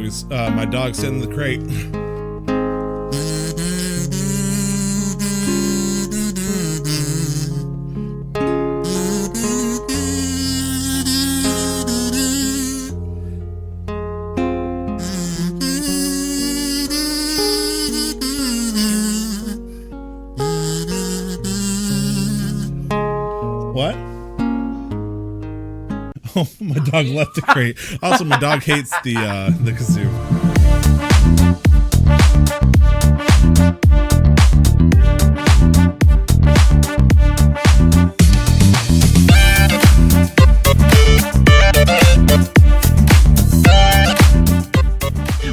my dog's sitting in the crate. What? Oh, my dog left the crate. Also, my dog hates the kazoo.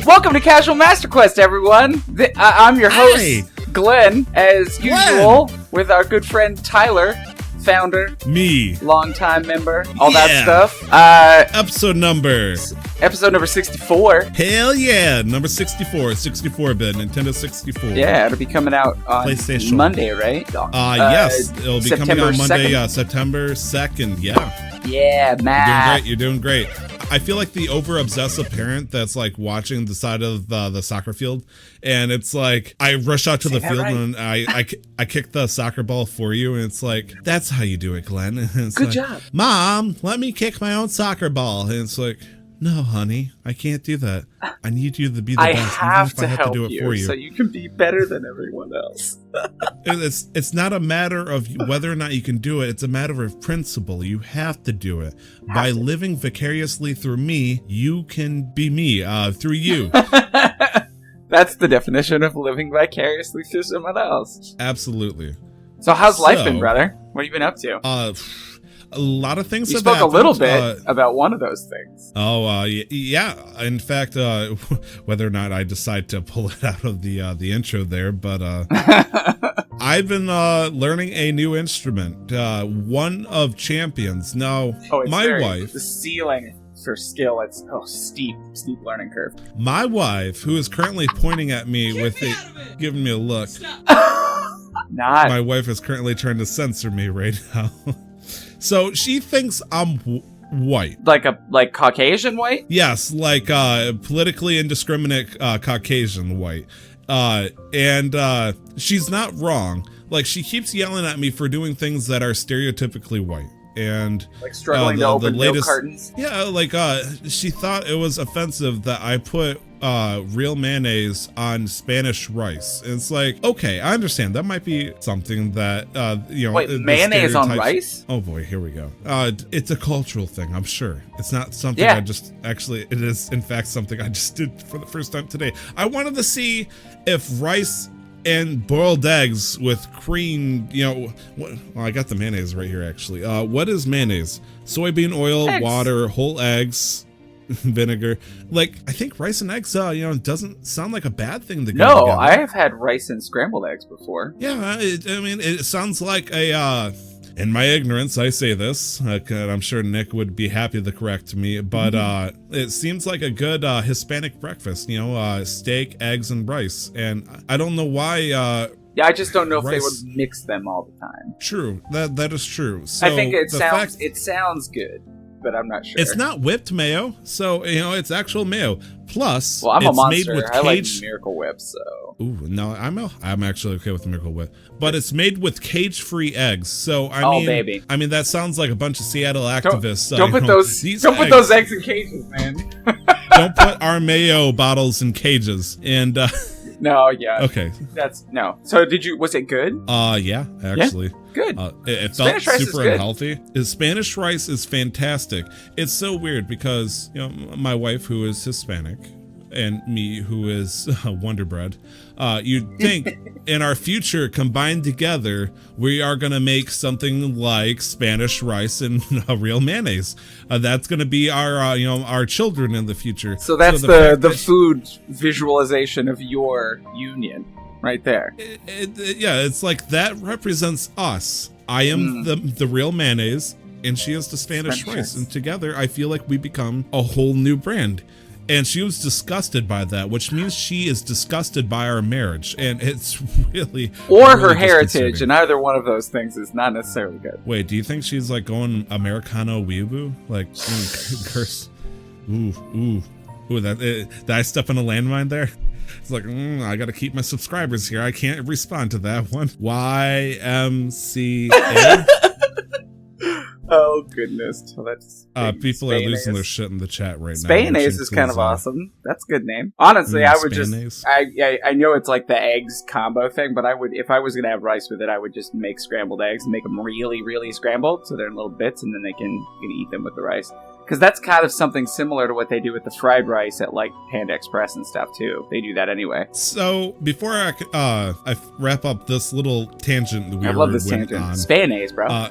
Welcome to Casual Master Quest, everyone. I'm your host, Hey. Glenn, as usual, with our good friend Tyler, founder, Me. longtime member, all that Yeah. stuff. Episode number 64. Hell yeah, number 64, 64-bit, Nintendo 64. Yeah, it'll be coming out on PlayStation. Monday, right? Yes, it'll be coming September out Monday, 2nd. September 2nd, yeah. Yeah, man. You're doing great. I feel like the over-obsessive parent that's like watching the side of the soccer field, and it's like, I rush out to the field right. and I kick the soccer ball for you, and it's like, that's how you do it, Glenn. And it's Good like, job. Mom, let me kick my own soccer ball. And it's like, no, honey, I can't do that. I need you to be the I best. have even if to I have help to do it for you. so you can be better than everyone else. It's not a matter of whether or not you can do it. It's a matter of principle. You have to do it. By living vicariously through me, you can be me through you. That's the definition of living vicariously through someone else. Absolutely. So how's life So- been, brother? What have you been up to? A lot of things You have spoke a happened. little bit about one of those things. Yeah. In fact, whether or not I decide to pull it out of the intro there, but I've been learning a new instrument, one of champions. Now, my wife, the ceiling for skill. It's steep learning curve. my wife, who is currently pointing at me giving me a look. Not My wife is currently trying to censor me right now. So she thinks I'm white. like Caucasian white. Yes, like politically indiscriminate Caucasian white. And she's not wrong. Like, she keeps yelling at me for doing things that are stereotypically white. And Like struggling to open milk cartons. Yeah, like she thought it was offensive that I put real mayonnaise on Spanish rice. And it's like, okay, I understand. That might be something that Wait, the mayonnaise on stereotypes- rice? Oh boy, here we go. It's a cultural thing, I'm sure. It's not something Yeah. it is in fact something I just did for the first time today. I wanted to see if rice and boiled eggs with cream, well, I got the mayonnaise right here, actually. What is mayonnaise? Soybean oil, Eggs. water, whole eggs, vinegar. Like, I think rice and eggs, doesn't sound like a bad thing to go No, together. I have had rice and scrambled eggs before. Yeah, it sounds like a, in my ignorance, I say this, and I'm sure Nick would be happy to correct me, but it seems like a good Hispanic breakfast, steak, eggs, and rice. And I don't know why... Yeah, I just don't know if they rice- would mix them all the time. True, that is true. So I think it the sounds good, but I'm not sure. It's not whipped mayo, so it's actual mayo. Plus, Well, I'm a it's monster. made with I like cage. Miracle Whip, so Ooh, no, I'm actually okay with the Miracle Whip, but it's made with cage-free eggs. So baby. I mean that sounds like a bunch of Seattle activists. don't put those eggs in cages, man. Don't put our mayo bottles in cages. And No, yeah. okay, No. So was it good? yeah, actually. Good. It felt Spanish rice is super good. unhealthy. Spanish rice is fantastic. It's so weird because my wife, who is Hispanic, and me, who is Wonder Bread, you'd think in our future combined together, we are gonna make something like Spanish rice and real mayonnaise. That's gonna be our children in the future. So that's the fact the that food visualization of your union right there. yeah, it's like that represents us. I am the real mayonnaise, and she is the Spanish rice, and together I feel like we become a whole new brand. And she was disgusted by that, which means she is disgusted by our marriage, and it's really Or really her heritage, disconcerting. and either one of those things is not necessarily good. Wait, do you think she's like going Americano weeaboo? Like, curse. Ooh. Ooh, did I step on a landmine there? It's like, I gotta keep my subscribers here. I can't respond to that one. YMCA. Oh goodness, well, that's people are losing their shit in the chat right now. Spayonnaise is kind of awesome. That's a good name. Honestly, I would just I know it's like the eggs combo thing, but I would, if I was gonna have rice with it, I would just make scrambled eggs and make them really, really scrambled, so they're in little bits, and then they can eat them with the rice. Because that's kind of something similar to what they do with the fried rice at like Panda Express and stuff too. They do that anyway. So before I wrap up this little tangent that we love this tangent. Spayonnaise, bro.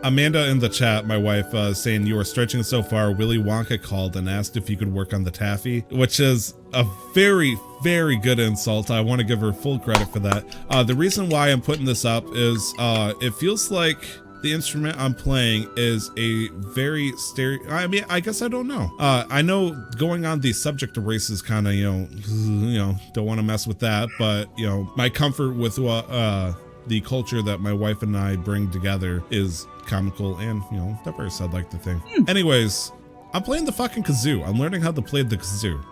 Amanda in the chat, my wife, saying you are stretching so far. Willy Wonka called and asked if you could work on the taffy, which is a very, very good insult. I want to give her full credit for that. The reason why I'm putting this up is it feels like the instrument I'm playing is a very I mean, I guess I don't know. I know going on the subject of race is kind of, don't want to mess with that, but my comfort with the culture that my wife and I bring together is comical and, diverse, I'd like to think. Anyways, I'm playing the fucking kazoo. I'm learning how to play the kazoo.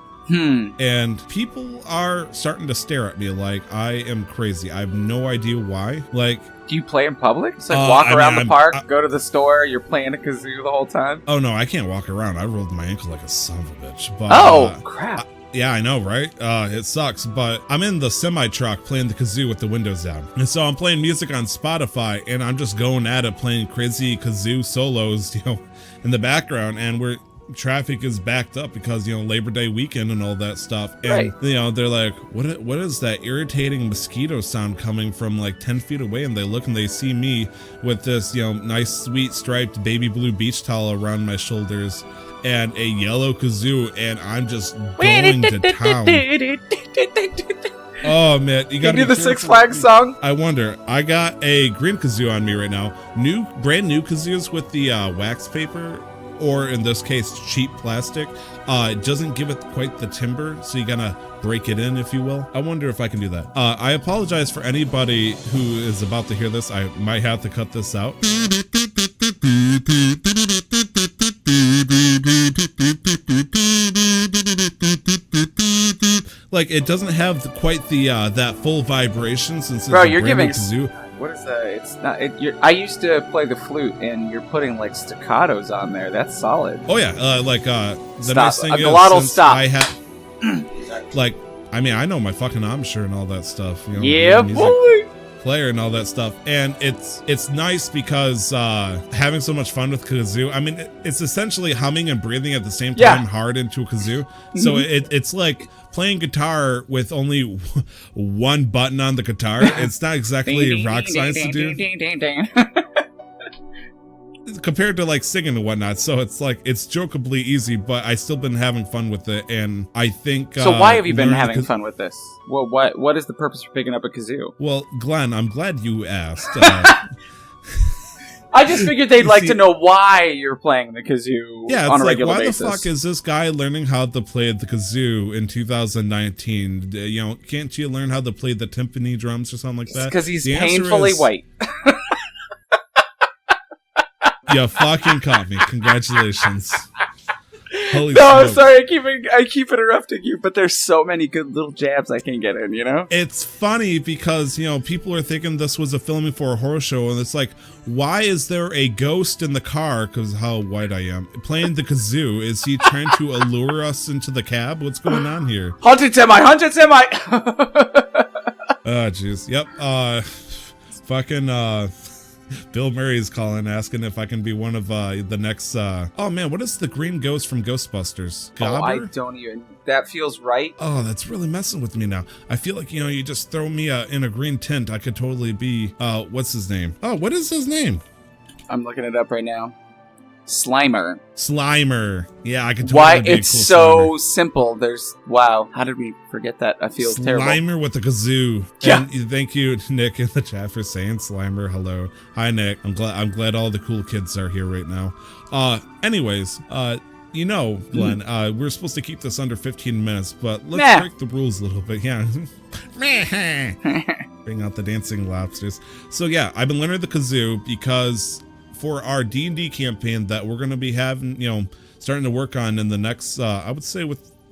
And people are starting to stare at me like I am crazy. I have no idea why. Like, do you play in public? It's like walk around the park, go to the store, you're playing a kazoo the whole time? Oh no, I can't walk around. I rolled my ankle like a son of a bitch. But, crap. Yeah, I know, right? It sucks, but I'm in the semi-truck playing the kazoo with the windows down. And so I'm playing music on Spotify, and I'm just going at it, playing crazy kazoo solos, in the background, and traffic is backed up because, Labor Day weekend and all that stuff. And, they're like, what is that irritating mosquito sound coming from like 10 feet away? And they look and they see me with this, nice, sweet striped baby blue beach towel around my shoulders and a yellow kazoo, and I'm just going to town. Oh man, you gotta do the Six Flags song. I wonder. I got a green kazoo on me right now. Brand new kazoos with the wax paper, or in this case, cheap plastic. It doesn't give it quite the timbre, so you gotta break it in, if you will. I wonder if I can do that. I apologize for anybody who is about to hear this. I might have to cut this out. Like, it doesn't have quite the that full vibration since it's you're giving kazoo. What is that? It's not. I used to play the flute, and you're putting like staccatos on there. That's solid. Oh yeah, the nice thing is, since I have like, I mean, I know my fucking embouchure and all that stuff. Yeah, boy. Player and all that stuff, and it's nice because having so much fun with kazoo. I mean, it's essentially humming and breathing at the same time hard into a kazoo. So it's like playing guitar with only one button on the guitar. It's not exactly rock science to do compared to like singing and whatnot. So it's like, it's jokeably easy, but I still been having fun with it, and I think so why have you been having fun with this? Well, what is the purpose for picking up a kazoo? Well, Glenn, I'm glad you asked. I just figured they'd like to know why you're playing the kazoo on a regular basis. Why the fuck is this guy learning how to play the kazoo in 2019? Can't you learn how to play the timpani drums or something like that? Because he's painfully white. You fucking caught me. Congratulations. Holy I'm sorry. I keep interrupting you, but there's so many good little jabs I can get in, It's funny because, people are thinking this was a filming for a horror show, and it's like, why is there a ghost in the car, because how white I am, playing the kazoo? Is he trying to allure us into the cab? What's going on here? Haunted semi! Oh, jeez. Yep. Fucking, Bill Murray's calling, asking if I can be one of the next. Oh man, what is the green ghost from Ghostbusters? Gobber? Oh, I don't even. That feels right. Oh, that's really messing with me now. I feel like you just throw me in a green tint. I could totally be. What's his name? Oh, what is his name? I'm looking it up right now. Slimer. Yeah, I could totally be a cool so simple. Wow. How did we forget that? I feel terrible. Slimer with the kazoo. Yeah. And thank you, Nick, in the chat for saying Slimer. Hello. Hi, Nick. I'm glad all the cool kids are here right now. Anyways, Glenn, we're supposed to keep this under 15 minutes, but let's break the rules a little bit. Yeah. Bring out the dancing lobsters. So yeah, I've been learning the kazoo because for our D&D campaign that we're going to be having, starting to work on in the next, I would say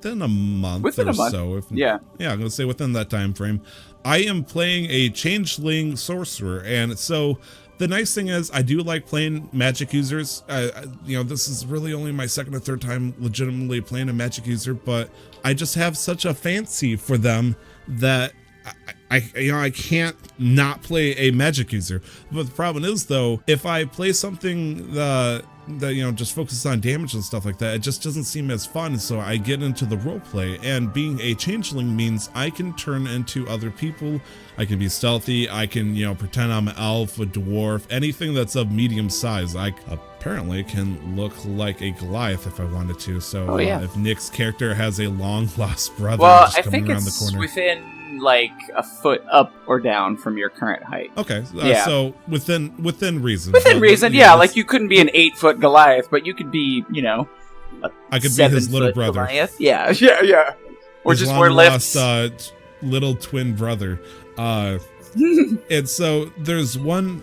within a month so. Yeah, I'm gonna say within that time frame. I am playing a changeling sorcerer, and so the nice thing is I do like playing magic users. This is really only my second or third time legitimately playing a magic user, but I just have such a fancy for them that I can't not play a magic user. But the problem is, though, if I play something that just focuses on damage and stuff like that, it just doesn't seem as fun. So I get into the role play, and being a changeling means I can turn into other people. I can be stealthy. I can pretend I'm an elf, a dwarf, anything that's of medium size. I apparently can look like a Goliath if I wanted to. So if Nick's character has a long lost brother just coming around the corner, within like a foot up or down from your current height. Okay, so within reason. Within reason, like you couldn't be an 8-foot Goliath, but you could be, I could be his little brother. Goliath. Yeah. Or his just wear lifts. Lost, little twin brother. And so there's one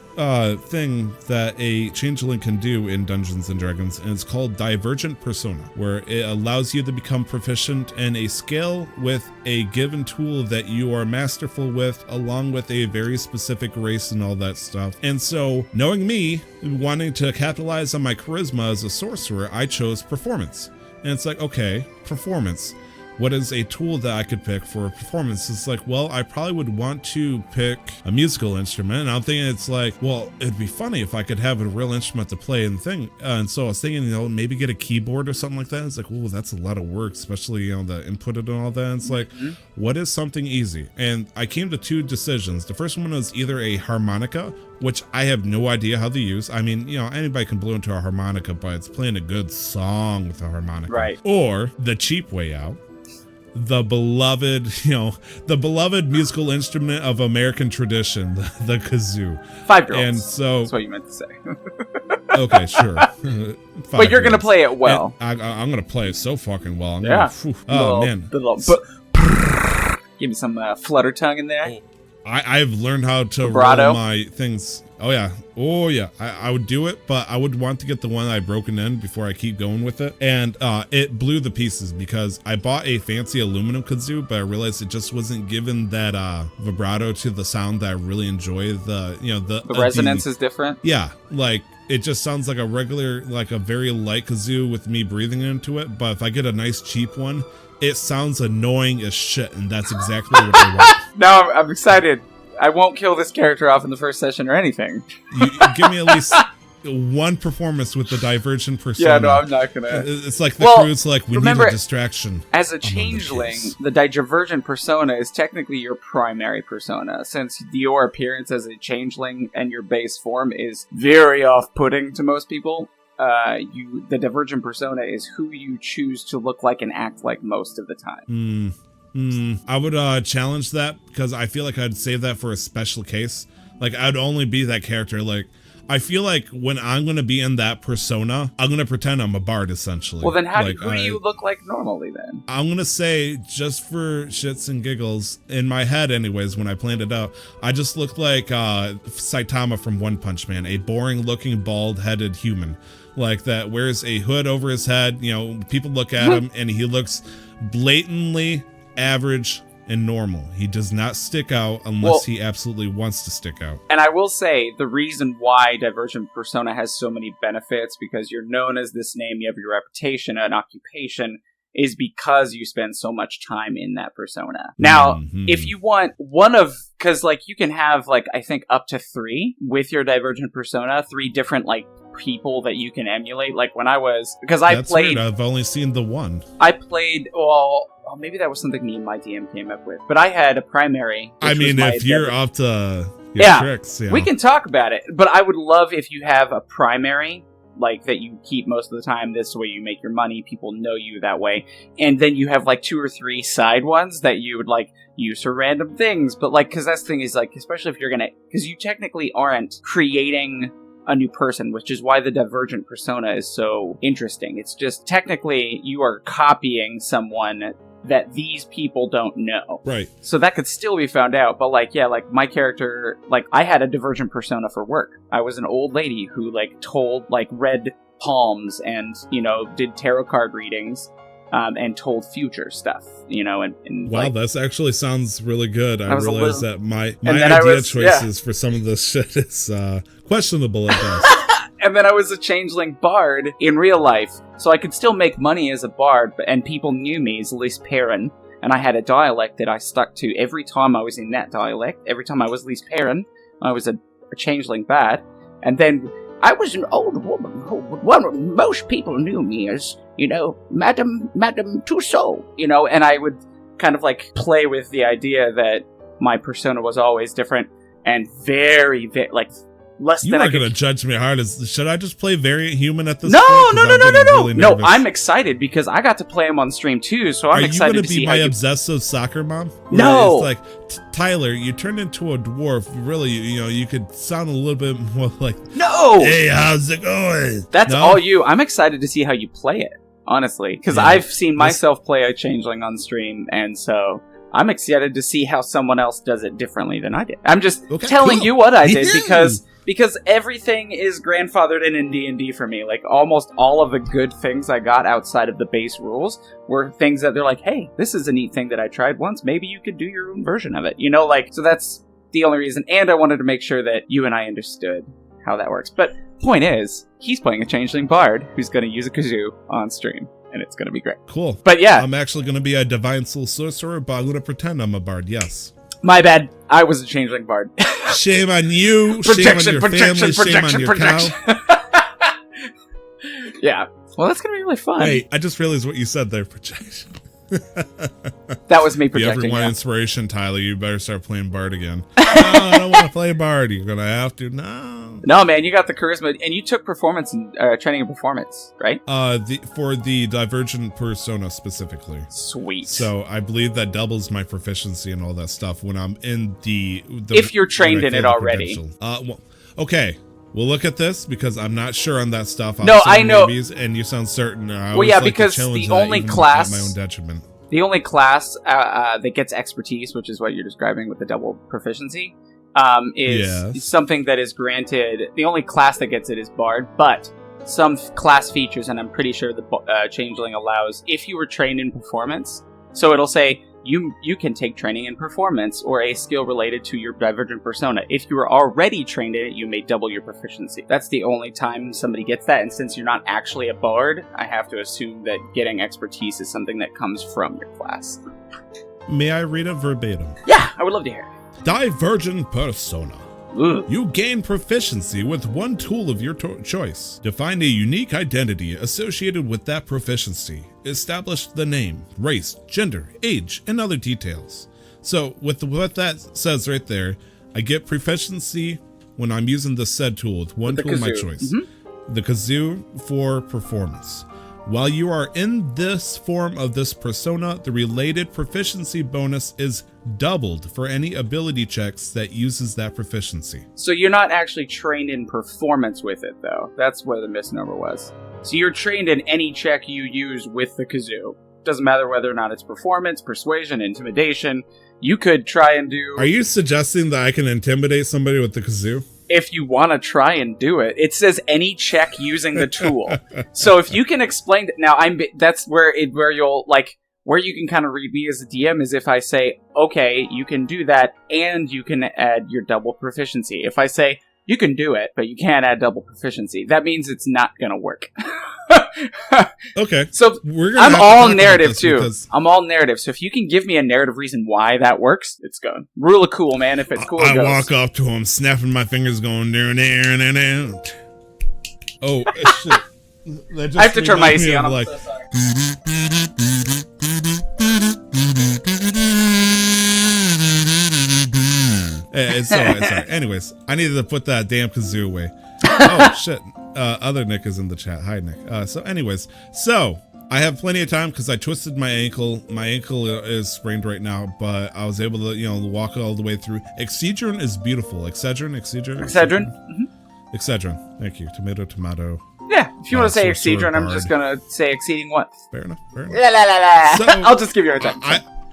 thing that a changeling can do in Dungeons and Dragons, and it's called Divergent Persona, where it allows you to become proficient in a skill with a given tool that you are masterful with, along with a very specific race and all that stuff. And so, knowing me, wanting to capitalize on my charisma as a sorcerer, I chose performance. And it's like, okay, performance. What is a tool that I could pick for a performance? It's like, well, I probably would want to pick a musical instrument. And I'm thinking it's like, well, it'd be funny if I could have a real instrument to play and thing. And so I was thinking, maybe get a keyboard or something like that. It's like, oh, that's a lot of work, especially, the input and all that. And it's like, what is something easy? And I came to two decisions. The first one was either a harmonica, which I have no idea how to use. I mean, anybody can blow into a harmonica, but it's playing a good song with a harmonica. Right. Or the cheap way out, the beloved musical instrument of American tradition, the kazoo. 5-year-olds. And so that's what you meant to say. Okay, sure. But you're gonna play it well. I'm gonna play it so fucking well. Man. Give me some flutter tongue in there. I've learned how to vibrato. Roll my things. Oh yeah. I would do it, but I would want to get the one I broken in before I keep going with it. And it blew the pieces because I bought a fancy aluminum kazoo, but I realized it just wasn't given that vibrato to the sound that I really enjoy. The resonance is different. Yeah, like it just sounds like a regular, like a very light kazoo with me breathing into it. But if I get a nice cheap one, it sounds annoying as shit, and that's exactly what I want. Now I'm excited. I won't kill this character off in the first session or anything. You give me at least one performance with the Divergent Persona. Yeah, no, I'm not gonna. It's like the crew's like, we need a distraction. As a changeling, the Divergent Persona is technically your primary persona, since your appearance as a changeling and your base form is very off-putting to most people. The Divergent Persona is who you choose to look like and act like most of the time. I would challenge that because I feel like I'd save that for a special case. Like, I'd only be that character. Like, I feel like when I'm going to be in that persona, I'm going to pretend I'm a bard, essentially. Well, then who do you look like normally, then? I'm going to say, just for shits and giggles, in my head anyways, when I planned it out, I just look like Saitama from One Punch Man, a boring-looking, bald-headed human. Like, that wears a hood over his head. People look at him, and he looks blatantly average and normal. He does not stick out unless he absolutely wants to stick out. And I will say, the reason why Divergent Persona has so many benefits, because you're known as this name, you have your reputation, an occupation, is because you spend so much time in that persona. Now, if you want because you can have I think up to 3 with your Divergent Persona, 3 different people that you can emulate. Like when I was, because I That's played, weird. I've only seen the one. I played, well, maybe that was something me and my DM came up with, but I had a primary. I mean, if you're up to tricks, we can talk about it, but I would love if you have a primary that you keep most of the time. This way you make your money, people know you that way, and then you have 2 or 3 side ones that you would use for random things. But because that's the thing is especially if you're gonna, because you technically aren't creating a new person, which is why the Divergent Persona is so interesting. It's just technically you are copying someone that these people don't know. Right. So that could still be found out. But my character, I had a Divergent Persona for work. I was an old lady who told read palms and, did tarot card readings. and told future stuff, and wow, like, this actually sounds really good. I realize that my choices for some of this shit is questionable at best. And then I was a changeling bard in real life, so I could still make money as a bard, and people knew me as Lys Perrin, and I had a dialect that I stuck to every time I was in that dialect. Every time I was Lys Perrin, I was a changeling bard, and then I was an old woman who most people knew me as, Madame Tussaud, and I would kind of like play with the idea that my persona was always different and very, very, like, less you than are going to judge me hard. Should I just play Variant Human at this point? No. Really no, I'm excited because I got to play him on stream too, so I'm excited to see how Are you going to be my obsessive soccer mom? No! It's like, Tyler, you turned into a dwarf. Really, you could sound a little bit more like... No! Hey, how's it going? That's all you. I'm excited to see how you play it, honestly, because I've seen myself play a changeling on stream, and so... I'm excited to see how someone else does it differently than I did. I'm just telling you what I did because everything is grandfathered in D&D for me. Like, almost all of the good things I got outside of the base rules were things that they're like, hey, this is a neat thing that I tried once. Maybe you could do your own version of it. So that's the only reason. And I wanted to make sure that you and I understood how that works. But point is, he's playing a changeling bard who's going to use a kazoo on stream. And it's going to be great. Cool. But yeah. I'm actually going to be a divine soul sorcerer, but I'm going to pretend I'm a bard, yes. My bad. I was a changeling bard. Shame on you. Shame on your family. Shame on your cow. Yeah. Well, that's going to be really fun. Wait, I just realized what you said there, projection. That was me projecting. If you ever want inspiration, Tyler, you better start playing bard again. No, I don't want to play bard. You're going to have to. No, man, you got the charisma, and you took performance and training and performance, right? For the Divergent persona specifically. Sweet. So I believe that doubles my proficiency and all that stuff when I'm in the if you're trained in it already. Well, okay. We'll look at this because I'm not sure on that stuff. I know. Maybes, and you sound certain. Because the only class, at my own detriment. The only class that gets expertise, which is what you're describing with the double proficiency, is something that is granted. The only class that gets it is Bard, but some class features, and I'm pretty sure the Changeling allows, if you were trained in performance, so it'll say, you can take training in performance or a skill related to your Divergent persona. If you are already trained in it, you may double your proficiency. That's the only time somebody gets that, and since you're not actually a bard, I have to assume that getting expertise is something that comes from your class. May I read it verbatim? Yeah, I would love to hear it. Divergent persona. Ooh. You gain proficiency with one tool of your choice. Define a unique identity associated with that proficiency. Establish the name, race, gender, age, and other details. So with what that says right there, I get proficiency when I'm using the said tool with one tool of my choice. Mm-hmm. The kazoo for performance. While you are in this form of this persona, the related proficiency bonus is doubled for any ability checks that uses that proficiency. So you're not actually trained in performance with it, though. That's where the misnomer was. So you're trained in any check you use with the kazoo. Doesn't matter whether or not it's performance, persuasion, intimidation. You could try and do... Are you suggesting that I can intimidate somebody with the kazoo? If you want to try and do it. It says any check using the tool. So if you can explain... Now, that's where you'll, like... Where you can kind of read me as a DM is if I say, okay, you can do that, and you can add your double proficiency. If I say, you can do it, but you can't add double proficiency, that means it's not going to work. Okay. So I'm all narrative, too. I'm all narrative, so if you can give me a narrative reason why that works, it's going. Rule of cool, man. If it's cool, it goes. I walk up to him, snapping my fingers, going, there. Oh, shit. I have to turn my AC on. I'm so sorry. Sorry. Anyways, I needed to put that damn kazoo away. Oh, shit. Other Nick is in the chat. Hi, Nick. So I have plenty of time because I twisted my ankle. My ankle is sprained right now, but I was able to, walk all the way through. Excedrin is beautiful. Excedrin. Mm-hmm. Excedrin. Thank you. Tomato. Yeah, if you want to say Excedrin, I'm just going to say exceeding what? Fair enough. So, I'll just give you a time.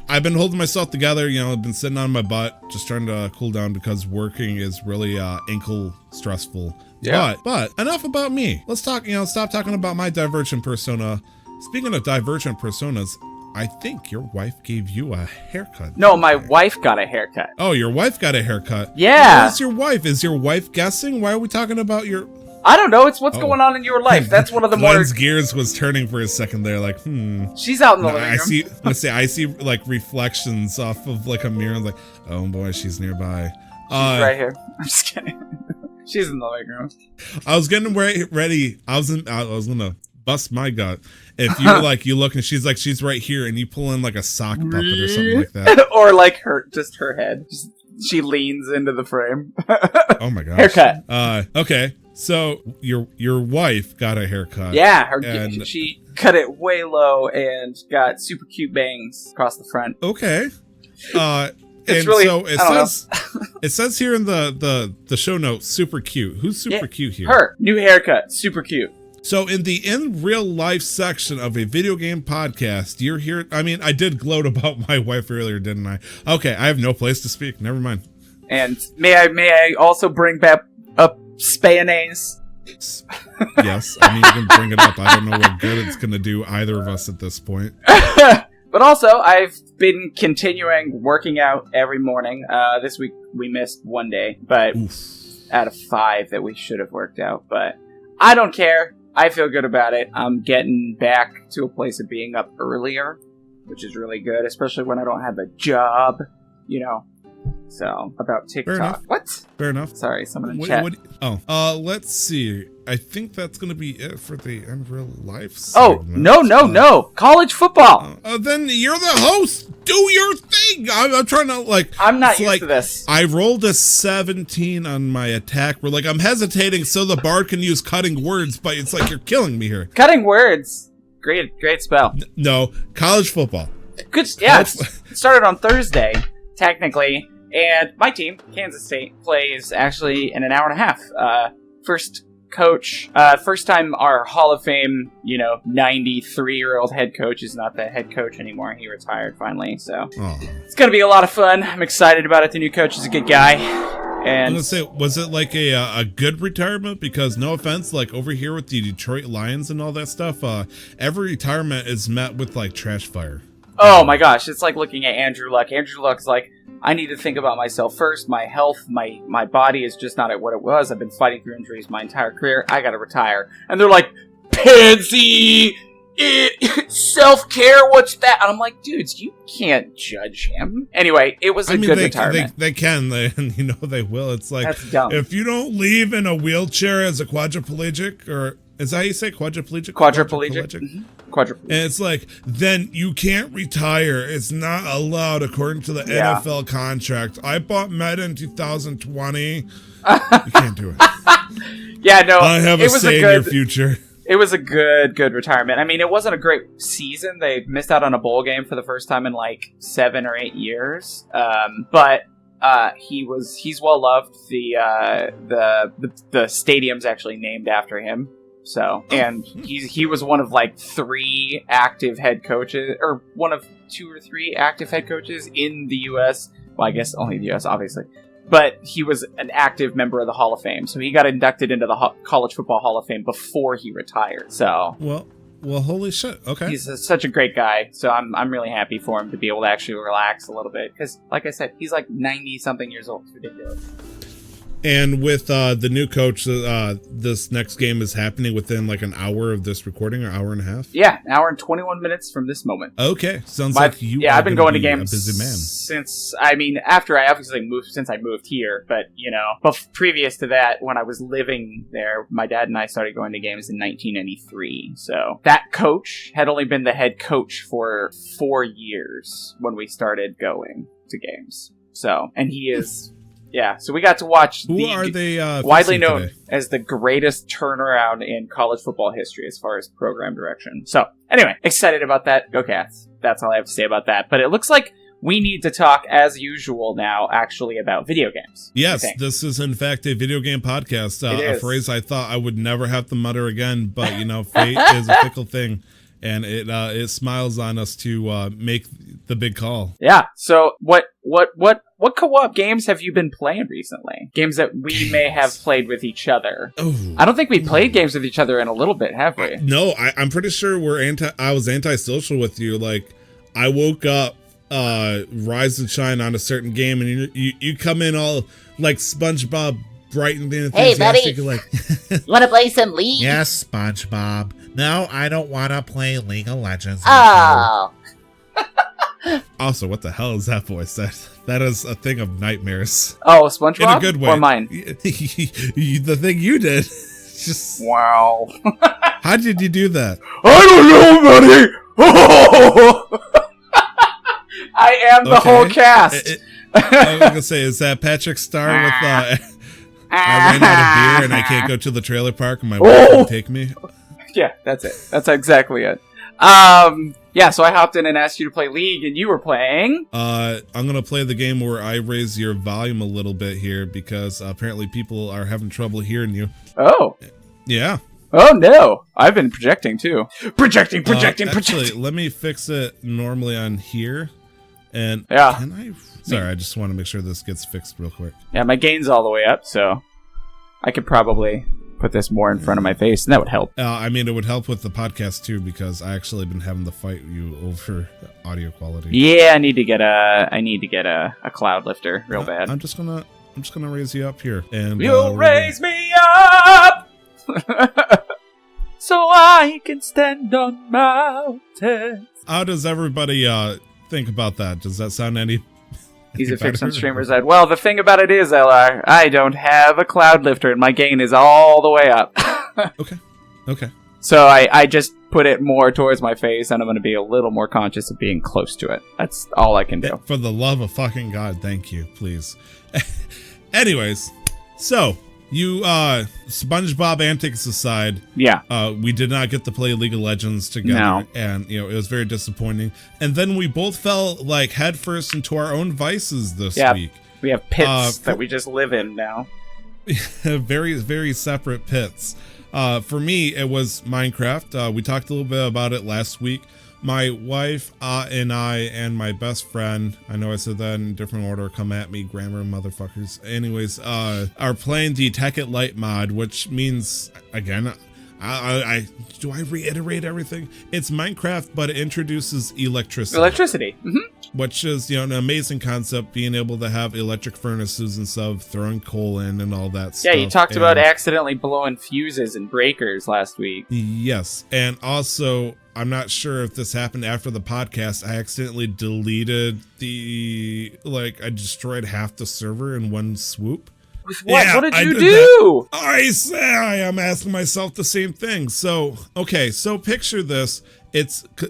I've been holding myself together, I've been sitting on my butt, just trying to cool down because working is really ankle stressful. Yeah. But enough about me. Let's talk, stop talking about my Divergent persona Speaking of divergent personas, I think your wife gave you a haircut. No, my wife got a haircut. Oh, your wife got a haircut? Yeah. Who's your wife? Is your wife guessing? Why are we talking about your... I don't know. It's what's going on in your life. That's one of the Glenn's gears was turning for a second there, like, She's out in the living room. I see like reflections off of like a mirror, like, oh boy, she's nearby. She's right here. I'm just kidding. She's in the living room. I was getting ready. I was gonna bust my gut if you were like, you look and she's right here, and you pull in like a sock puppet or something like that, or like her head. She leans into the frame. Oh my gosh. Haircut. Okay. So your wife got a haircut. Yeah, she cut it way low and got super cute bangs across the front. Okay. It's and really, so it says here in the show notes, super cute. Who's super cute here? Her. New haircut. Super cute. So in the in real life section of a video game podcast, you're here. I mean, I did gloat about my wife earlier, didn't I? Okay, I have no place to speak. Never mind. And may I also bring back up Spayonnaise? Yes, I mean, you can bring it up. I don't know what good it's going to do either of us at this point. But also, I've been continuing working out every morning. This week we missed one day, but out of 5 that we should have worked out. But I don't care. I feel good about it. I'm getting back to a place of being up earlier, which is really good, especially when I don't have a job, you know. So, about TikTok. What? Fair enough. Sorry, someone in chat. Let's see. I think that's going to be it for the in real life segment. No. College football. Then you're the host. Do your thing. I'm trying to, like... I'm not used to this. I rolled a 17 on my attack. We're like, I'm hesitating so the bard can use cutting words, but it's like you're killing me here. Cutting words. Great spell. No. College football. Good. Yeah, it started on Thursday, technically. And my team, Kansas State, plays actually in an hour and a half. First time our Hall of Fame, 93-year-old head coach is not the head coach anymore. He retired finally, so It's going to be a lot of fun. I'm excited about it. The new coach is a good guy. And I'm going to say, was it like a good retirement? Because no offense, like over here with the Detroit Lions and all that stuff, every retirement is met with like trash fire. Oh my gosh, it's like looking at Andrew Luck. Andrew Luck's like, I need to think about myself first. My health, my body is just not at what it was. I've been fighting through injuries my entire career. I gotta retire. And they're like, pansy, self-care, what's that? And I'm like, dudes, you can't judge him. Anyway, it was a good retirement. They can, and they will. It's like, that's dumb. If you don't leave in a wheelchair as a quadriplegic, or is that how you say quadriplegic? Quadriplegic. Mm-hmm. Quadriplegic. And it's like, then you can't retire. It's not allowed according to the NFL contract. I bought Meta in 2020. You can't do it. Yeah, no. I have a say in your future. It was a good retirement. I mean, it wasn't a great season. They missed out on a bowl game for the first time in like 7 or 8 years. But he's well loved. The stadium's actually named after him. So, and he was one of like 3 active head coaches, or one of 2 or 3 active head coaches in the U.S. Well, I guess only the U.S., obviously. But he was an active member of the Hall of Fame. So he got inducted into the College Football Hall of Fame before he retired. So, well, holy shit. Okay. He's such a great guy. So I'm really happy for him to be able to actually relax a little bit. Because, like I said, he's like 90-something years old. It's ridiculous. And with the new coach, this next game is happening within like an hour of this recording, or hour and a half? Yeah, an hour and 21 minutes from this moment. Okay. Sounds like you I've been going to games a busy man. Since I obviously moved, since I moved here. But, but previous to that, when I was living there, my dad and I started going to games in 1993. So that coach had only been the head coach for 4 years when we started going to games. So, and he is... Yeah, so we got to watch widely known today as the greatest turnaround in college football history as far as program direction. So, anyway, excited about that. Go Cats. That's all I have to say about that. But it looks like we need to talk, as usual now, actually about video games. Yes, this is in fact a video game podcast. A phrase I thought I would never have to mutter again, but, fate is a fickle thing. and it smiles on us to make the big call. Yeah. So what co-op games have you been playing recently? Games that we may have played with each other. Oh, I don't think we played games with each other in a little bit, have we? No, I'm pretty sure I was antisocial with you. Like, I woke up, Rise and Shine on a certain game, and you come in all like SpongeBob, bright and enthusiastic. Hey, buddy. Like, You want to play some League? Yes, SpongeBob. No, I don't want to play League of Legends. Oh. also, what the hell is that voice? That is a thing of nightmares. Oh, SpongeBob? In a good way. Or mine? The thing you did. Just Wow. how did you do that? I don't know, buddy. I am the whole cast. I was gonna say, is that Patrick Star with I ran out of beer and I can't go to the trailer park and my wife won't take me? Yeah, that's it. That's exactly it. Yeah, so I hopped in and asked you to play League, and you were playing. I'm gonna play the game where I raise your volume a little bit here because apparently people are having trouble hearing you. Oh. Yeah. Oh no! I've been projecting too. Projecting. Actually, let me fix it normally on here. And yeah. Can I? Sorry, I just want to make sure this gets fixed real quick. Yeah, my gain's all the way up, so I could probably put this more in front of my face, and that would help. I mean, it would help with the podcast too because I actually been having to fight you over audio quality. Yeah, I need to get a cloud lifter real bad. I'm just gonna raise you up here, and you'll raise me up, so I can stand on mountains. How does everybody think about that? Does that sound any? Easy to fix on streamer's side. Well, the thing about it is, LR, I don't have a cloud lifter, and my gain is all the way up. Okay. So I just put it more towards my face, and I'm going to be a little more conscious of being close to it. That's all I can do. For the love of fucking God, thank you, please. Anyways, so you SpongeBob antics aside, yeah, we did not get to play League of Legends together, and it was very disappointing. And then we both fell like headfirst into our own vices this week. We have pits that we just live in now. Very, very separate pits. For me, it was Minecraft. We talked a little bit about it last week. My wife and I and my best friend, I know I said that in a different order, come at me, grammar motherfuckers. Anyways, are playing the Tekkit Lite mod, which means, again, do I reiterate everything? It's Minecraft, but it introduces electricity. Which is, an amazing concept, being able to have electric furnaces and stuff, throwing coal in and all that stuff. Yeah, you talked about accidentally blowing fuses and breakers last week. Yes, and also, I'm not sure if this happened after the podcast, I accidentally deleted I destroyed half the server in one swoop. With what? Yeah, what did you do? I am asking myself the same thing. So, okay, so picture this.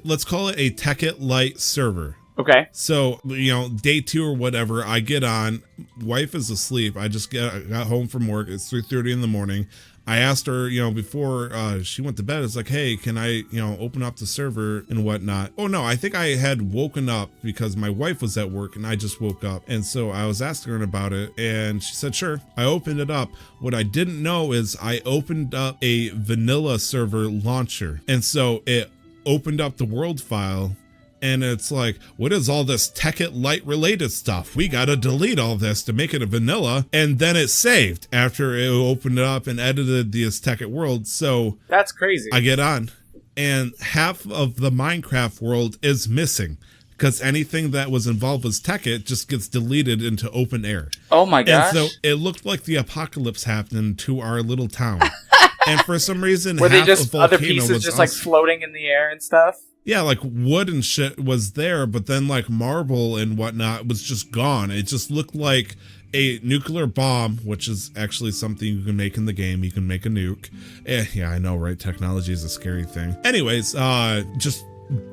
Let's call it a Tekkit Lite server. Okay. So, day 2 or whatever, I get on. Wife is asleep. I just got home from work. It's 3:30 in the morning. I asked her, before she went to bed, it's like, hey, can I, open up the server and whatnot? Oh, no, I think I had woken up because my wife was at work and I just woke up. And so I was asking her about it and she said, sure. I opened it up. What I didn't know is I opened up a vanilla server launcher. And so it opened up the world file. And it's like, what is all this Tekkit Lite related stuff? We gotta delete all this to make it a vanilla. And then it saved after it opened it up and edited this Tekkit world. So that's crazy. I get on and half of the Minecraft world is missing because anything that was involved with Tekkit just gets deleted into open air. Oh my gosh. And so it looked like the apocalypse happened to our little town. And for some reason, were they half just of Volcano other pieces was just like floating in the air and stuff? Yeah, like wood and shit was there, but then like marble and whatnot was just gone. It just looked like a nuclear bomb, which is actually something you can make in the game. You can make a nuke. Yeah, I know, right? Technology is a scary thing. Anyways, just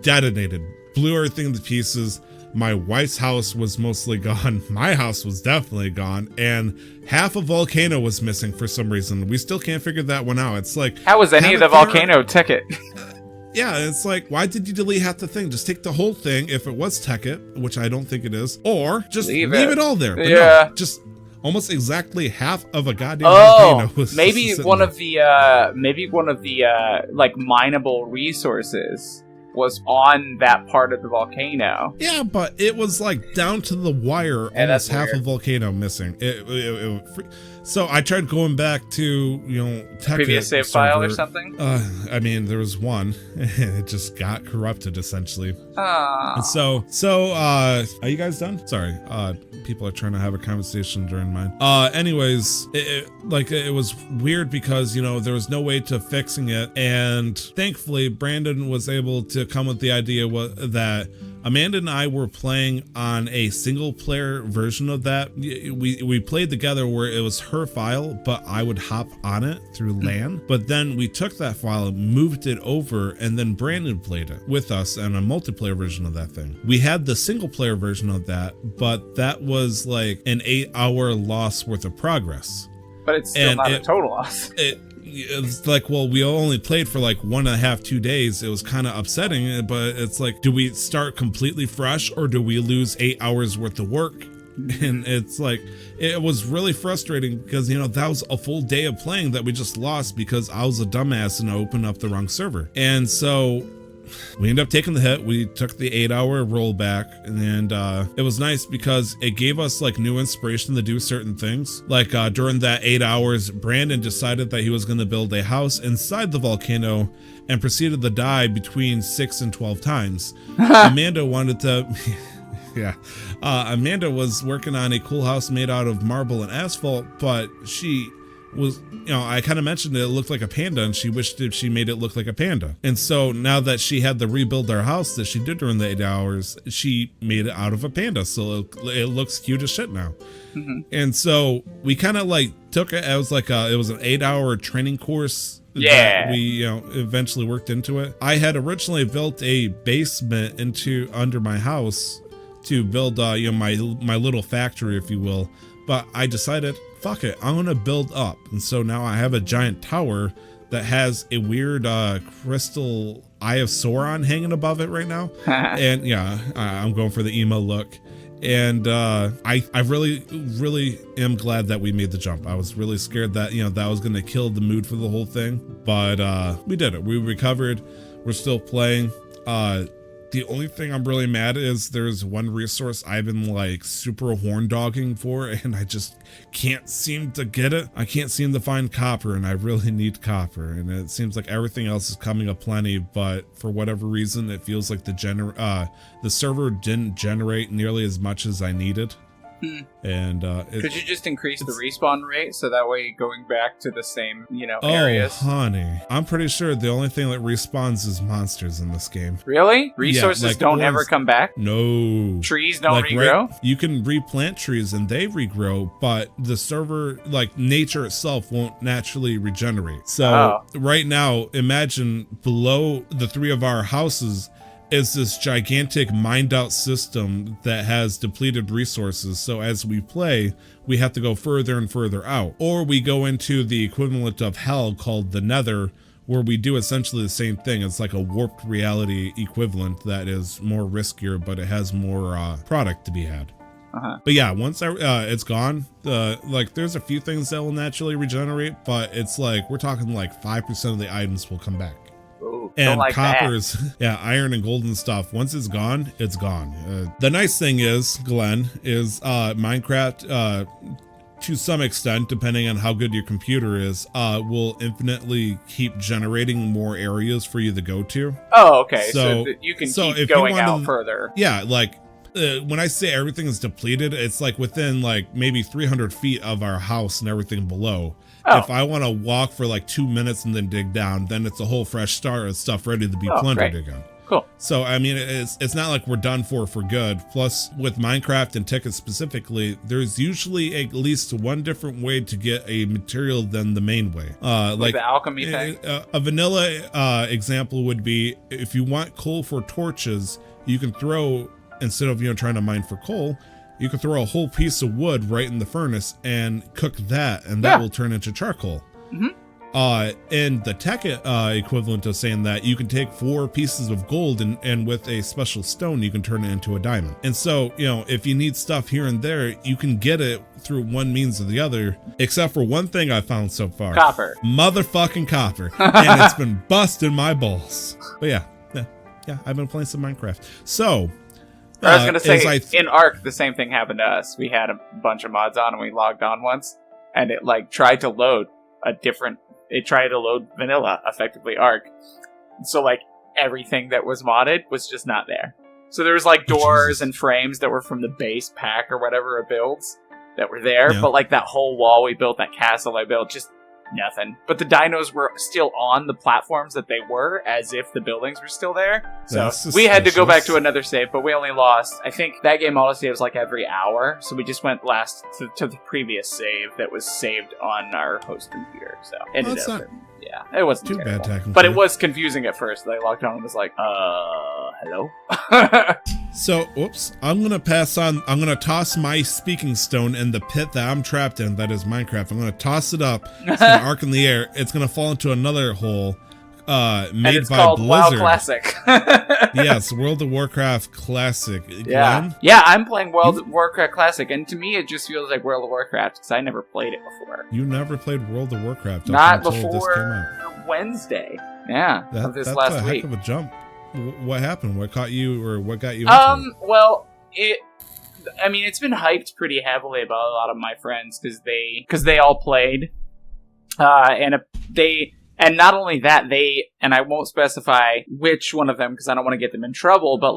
detonated, blew everything to pieces. My wife's house was mostly gone. My house was definitely gone. And half of Volcano was missing for some reason. We still can't figure that one out. It's like, how was any of the Volcano Tekkit? Yeah, it's like, why did you delete half the thing? Just take the whole thing if it was Tekkit, which I don't think it is, or just leave it all there. But yeah, no, just almost exactly half of a goddamn volcano was maybe one of the like mineable resources was on that part of the volcano. Yeah, but it was like down to the wire, Yeah, almost that's half weird. a volcano missing. So I tried going back to, Tekkit Previous save file or server. something? I mean, there was one. It just got corrupted, essentially. Ah. And so, are you guys done? Sorry, people are trying to have a conversation during mine. Anyways, it was weird because, there was no way to fixing it. And thankfully, Brandon was able to come with the idea that Amanda and I were playing on a single player version of that. We played together where it was her file, but I would hop on it through LAN. But then we took that file, moved it over, and then Brandon played it with us on a multiplayer version of that thing. We had the single player version of that, but that was like an 8-hour loss worth of progress. But it's still not a total loss. It's like, well, we only played for like 1.5, 2 days. It was kind of upsetting, but it's like, do we start completely fresh or do we lose 8 hours worth of work? And it's like, it was really frustrating because, that was a full day of playing that we just lost because I was a dumbass and I opened up the wrong server. And so we ended up taking the hit. We took the 8-hour rollback, and it was nice because it gave us like new inspiration to do certain things. Like during that 8 hours, Brandon decided that he was going to build a house inside the volcano and proceeded to die between 6 and 12 times. Amanda wanted to... Yeah. Amanda was working on a cool house made out of marble and asphalt, but she was, I kind of mentioned it looked like a panda, and she wished that she made it look like a panda. And so now that she had to rebuild our house that she did during the 8 hours, she made it out of a panda. So it looks cute as shit now. Mm-hmm. And so we kind of like took it as like it was an 8-hour training course. Yeah, that we eventually worked into it. I had originally built a basement under my house to build my little factory, if you will, but I decided, fuck it, I'm gonna build up. And so now I have a giant tower that has a weird crystal Eye of Sauron hanging above it right now. And yeah, I'm going for the emo look. And I really, really am glad that we made the jump. I was really scared that, that was going to kill the mood for the whole thing. But we did it. We recovered. We're still playing. The only thing I'm really mad is there's one resource I've been like super horn dogging for, and I just can't seem to get it. I can't seem to find copper, and I really need copper. And it seems like everything else is coming up plenty, but for whatever reason, it feels like the server didn't generate nearly as much as I needed. And could you just increase the respawn rate so that way going back to the same areas? Oh honey, I'm pretty sure the only thing that respawns is monsters in this game. Really? Resources don't ever come back? No. Trees don't regrow? Right, you can replant trees and they regrow, but the server, like nature itself, won't naturally regenerate. So right now, imagine below the 3 of our houses is this gigantic mined out system that has depleted resources. So as we play, we have to go further and further out, or we go into the equivalent of hell called the Nether, where we do essentially the same thing. It's like a warped reality equivalent that is more riskier, but it has more product to be had. But yeah, once it's gone, there's a few things that will naturally regenerate, but it's like we're talking like 5% of the items will come back. And like coppers, yeah, iron and gold and stuff. Once it's gone, it's gone. The nice thing is, Glenn, is Minecraft, to some extent, depending on how good your computer is, will infinitely keep generating more areas for you to go to. Oh, okay. So you can keep going out further. Yeah, like when I say everything is depleted, it's like within like maybe 300 feet of our house and everything below. If I want to walk for like 2 minutes and then dig down, then it's a whole fresh start of stuff ready to be plundered again. Cool. So, I mean, it's not like we're done for good. Plus, with Minecraft and Tekkit specifically, there's usually at least one different way to get a material than the main way. Like the alchemy thing? A vanilla example would be if you want coal for torches, you can throw, instead of trying to mine for coal, you can throw a whole piece of wood right in the furnace and cook that, and that will turn into charcoal. Mm-hmm. And the Tekkit equivalent of saying that, you can take 4 pieces of gold and with a special stone, you can turn it into a diamond. And so, if you need stuff here and there, you can get it through one means or the other, except for one thing I found so far. Copper. Motherfucking copper. And it's been busting my balls. But yeah. Yeah, I've been playing some Minecraft. So, I was going to say, in Ark, the same thing happened to us. We had a bunch of mods on, and we logged on once, and it tried to load vanilla, effectively Ark. So everything that was modded was just not there. So there was doors and frames that were from the base pack or whatever it builds that were there, but that whole wall we built, that castle I built, just nothing. But the dinos were still on the platforms that they were, as if the buildings were still there. So we had to go back to another save, but we only lost, I think that game auto saves every hour, so we just went to the previous save that was saved on our host computer. So it it wasn't too terrible. bad, but it was confusing at first. They logged on and was hello? So, I'm going to toss my speaking stone in the pit that I'm trapped in, that is Minecraft. I'm going to toss it up. It's going to arc in the air. It's going to fall into another hole made it's by called Blizzard. WoW Classic. Yes, World of Warcraft Classic. Yeah. Glenn? Yeah, I'm playing World of Warcraft Classic, and to me it just feels like World of Warcraft, because I never played it before. You never played World of Warcraft Not until this came before out. Wednesday. Yeah, of this that's last a week. heck of a jump. What happened? What caught you, or what got you? Well, it's been hyped pretty heavily about a lot of my friends because they all played, and not only that, and I won't specify which one of them because I don't want to get them in trouble, but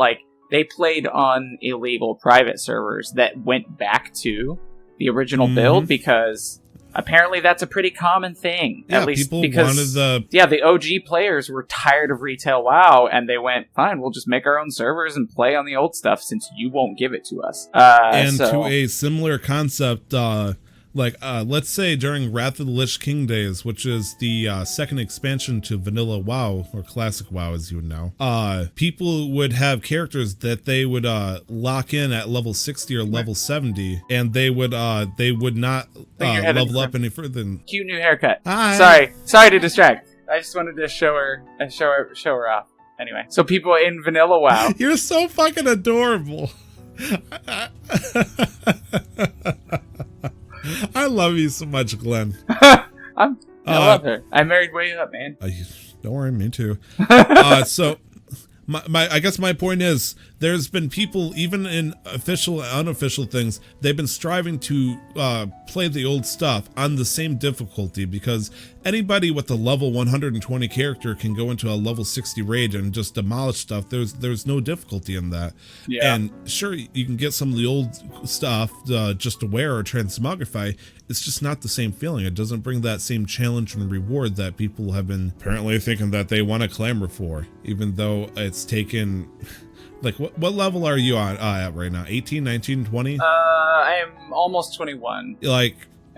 they played on illegal private servers that went back to the original build because apparently that's a pretty common thing. Yeah, at least people because wanted the OG players were tired of retail WoW, and they went, fine, we'll just make our own servers and play on the old stuff since you won't give it to us. To a similar concept, let's say during Wrath of the Lich King days, which is the second expansion to Vanilla WoW, or Classic WoW as you would know, people would have characters that they would lock in at level 60 or level 70, and they would not level up any further than... Cute new haircut. Hi. Sorry to distract. I just wanted to show her off. Anyway, so people in Vanilla WoW... You're so fucking adorable. I love you so much, Glenn. I love her. I married way up, man. Don't worry, me too. So, I guess my point is, there's been people, even in official and unofficial things, they've been striving to play the old stuff on the same difficulty, because anybody with a level 120 character can go into a level 60 raid and just demolish stuff. There's no difficulty in that. Yeah. And sure, you can get some of the old stuff just to wear or transmogrify. It's just not the same feeling. It doesn't bring that same challenge and reward that people have been apparently thinking that they want to clamor for, even though it's taken... what level are you at right now? 18, 19, 20? I am almost 21.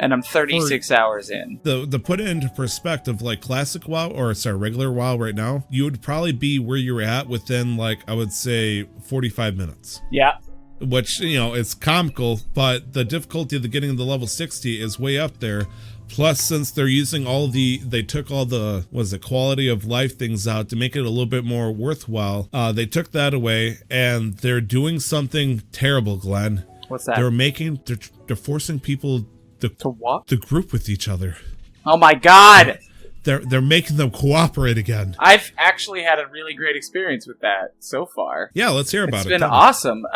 And I'm 36 hours in. The put it into perspective, Classic WoW, regular WoW right now, you would probably be where you're at within, I would say, 45 minutes. Yeah. Which, it's comical, but the difficulty of getting the level 60 is way up there. Plus, since they're using they took all the, quality of life things out to make it a little bit more worthwhile. They took that away, and they're doing something terrible, Glenn. What's that? They're forcing people to what? To group with each other. Oh my god! They're making them cooperate again. I've actually had a really great experience with that so far. Yeah, let's hear about it. It's been awesome.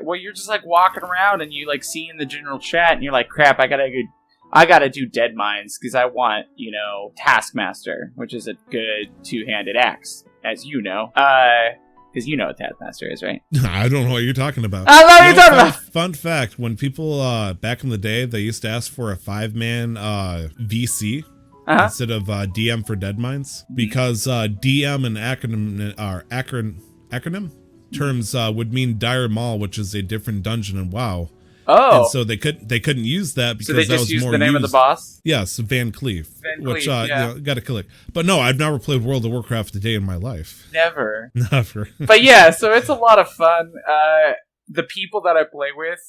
Well, you're just walking around and you see in the general chat and you're like, crap, I gotta do Dead Mines because I want, Taskmaster, which is a good two-handed axe, as you know. Because you know what Taskmaster is, right? I don't know what you're talking about. I know what you're talking about! Fun fact, when people, back in the day, they used to ask for a 5-man VC instead of DM for Dead Mines, because DM and acronym terms would mean Dire Maul, which is a different dungeon in WoW. Oh, and so they couldn't use that because so they that just was used more the name of the boss. Yes, Van Cleef. Which got to click. But no, I've never played World of Warcraft a day in my life. Never. But yeah, so it's a lot of fun. The people that I play with,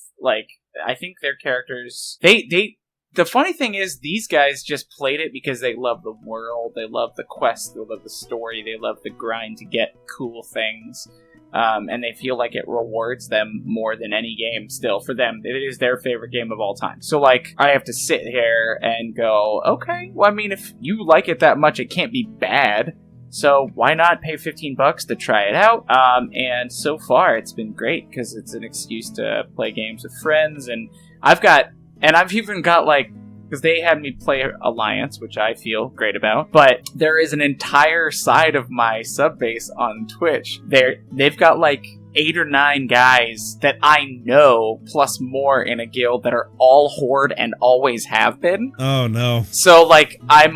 I think their characters, the funny thing is, these guys just played it because they love the world, they love the quest, they love the story, they love the grind to get cool things. And they feel like it rewards them more than any game. Still, for them, it is their favorite game of all time. So, I have to sit here and go, okay, well, if you like it that much, it can't be bad. So why not pay $15 to try it out? And so far it's been great because it's an excuse to play games with friends. And I've even got like, because they had me play Alliance, which I feel great about. But there is an entire side of my sub base on Twitch. They've got like 8 or 9 guys that I know, plus more in a guild that are all Horde and always have been. Oh no. So like, I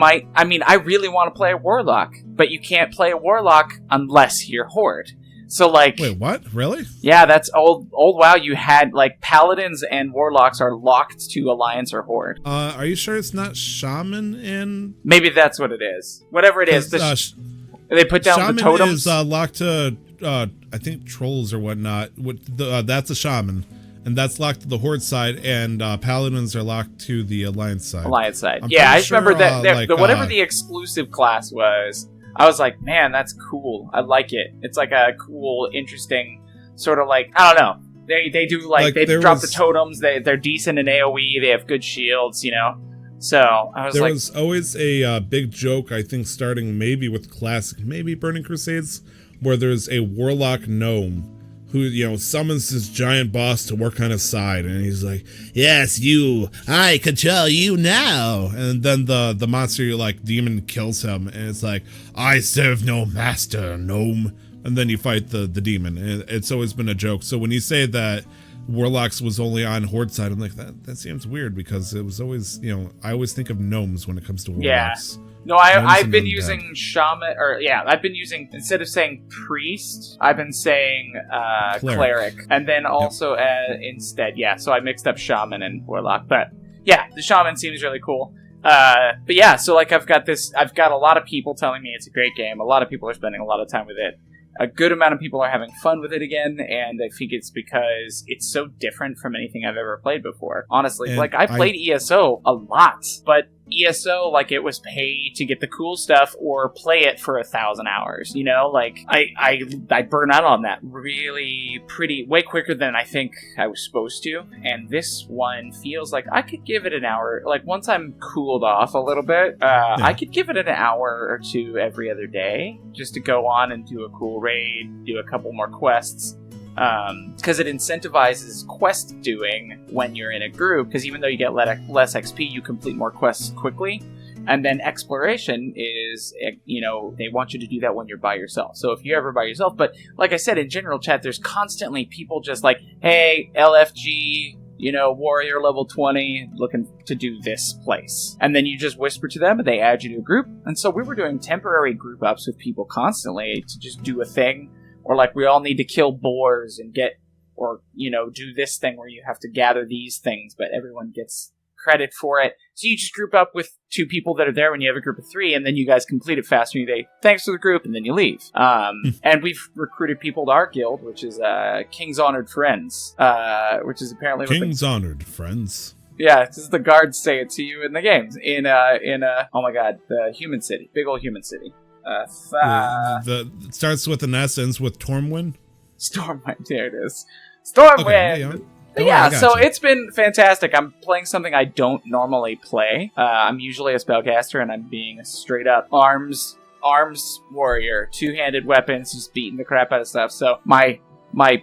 really want to play a Warlock, but you can't play a Warlock unless you're Horde. So like, wait, what? Really? Yeah, that's old WoW. You had like Paladins and Warlocks are locked to Alliance or Horde. Are you sure it's not Shaman in? Maybe that's what it is. Whatever it is, they put down Shaman the totems. Is locked to I think trolls or whatnot. That's a Shaman, and that's locked to the Horde side, and Paladins are locked to the Alliance side. Yeah, I just remember that whatever the exclusive class was. I was like, man, that's cool. I like it. It's like a cool, interesting sort of like, I don't know. They do like they drop the totems. They're decent in AoE. They have good shields, you know. So I was there was always a big joke, I think, starting maybe with Classic, maybe Burning Crusades, where there's a Warlock gnome who, you know, summons this giant boss to work on his side, and he's like, "Yes, you, I control you now." And then the monster, like, demon kills him, and it's like, "I serve no master, gnome." And then you fight the demon. And it's always been a joke. So when you say that Warlocks was only on Horde side, I'm like, that seems weird, because it was always, you know, I always think of gnomes when it comes to Warlocks. Yeah. No, I've been using shaman, I've been using, instead of saying priest, I've been saying cleric. And then also instead, so I mixed up shaman and warlock. But yeah, the shaman seems really cool. But yeah, so like I've got a lot of people telling me it's a great game. A lot of people are spending a lot of time with it. A good amount of people are having fun with it again, and I think it's because it's so different from anything I've ever played before. Honestly, and like I played ESO a lot, but ESO, like, it was pay to get the cool stuff or play it for 1,000 hours, you know? Like, I burn out on that way quicker than I think I was supposed to, and this one feels like I could give it an hour. Like, once I'm cooled off a little bit, I could give it an hour or two every other day, just to go on and do a cool raid, do a couple more quests. Because it incentivizes quest doing when you're in a group, because even though you get less XP, you complete more quests quickly. And then exploration is, you know, they want you to do that when you're by yourself. So if you're ever by yourself, but like I said, in general chat, there's constantly people just like, hey, LFG, you know, warrior level 20, looking to do this place. And then you just whisper to them and they add you to a group. And so we were doing temporary group ups with people constantly to just do a thing. Or like, we all need to kill boars and you know, do this thing where you have to gather these things, but everyone gets credit for it. So you just group up with 2 people that are there when you have a group of 3, and then you guys complete it faster, and you say, thanks for the group, and then you leave. And we've recruited people to our guild, which is King's Honored Friends, which is apparently... King's Honored Friends? Yeah, this is the guards say it to you in the games. Oh my god, the Human City. Big old Human City. It starts with an S, ends with Stormwind. Stormwind, there it is. Stormwind. Okay, yeah, so it's been fantastic. I'm playing something I don't normally play. I'm usually a spellcaster, and I'm being a straight up arms warrior, 2-handed weapons, just beating the crap out of stuff. So my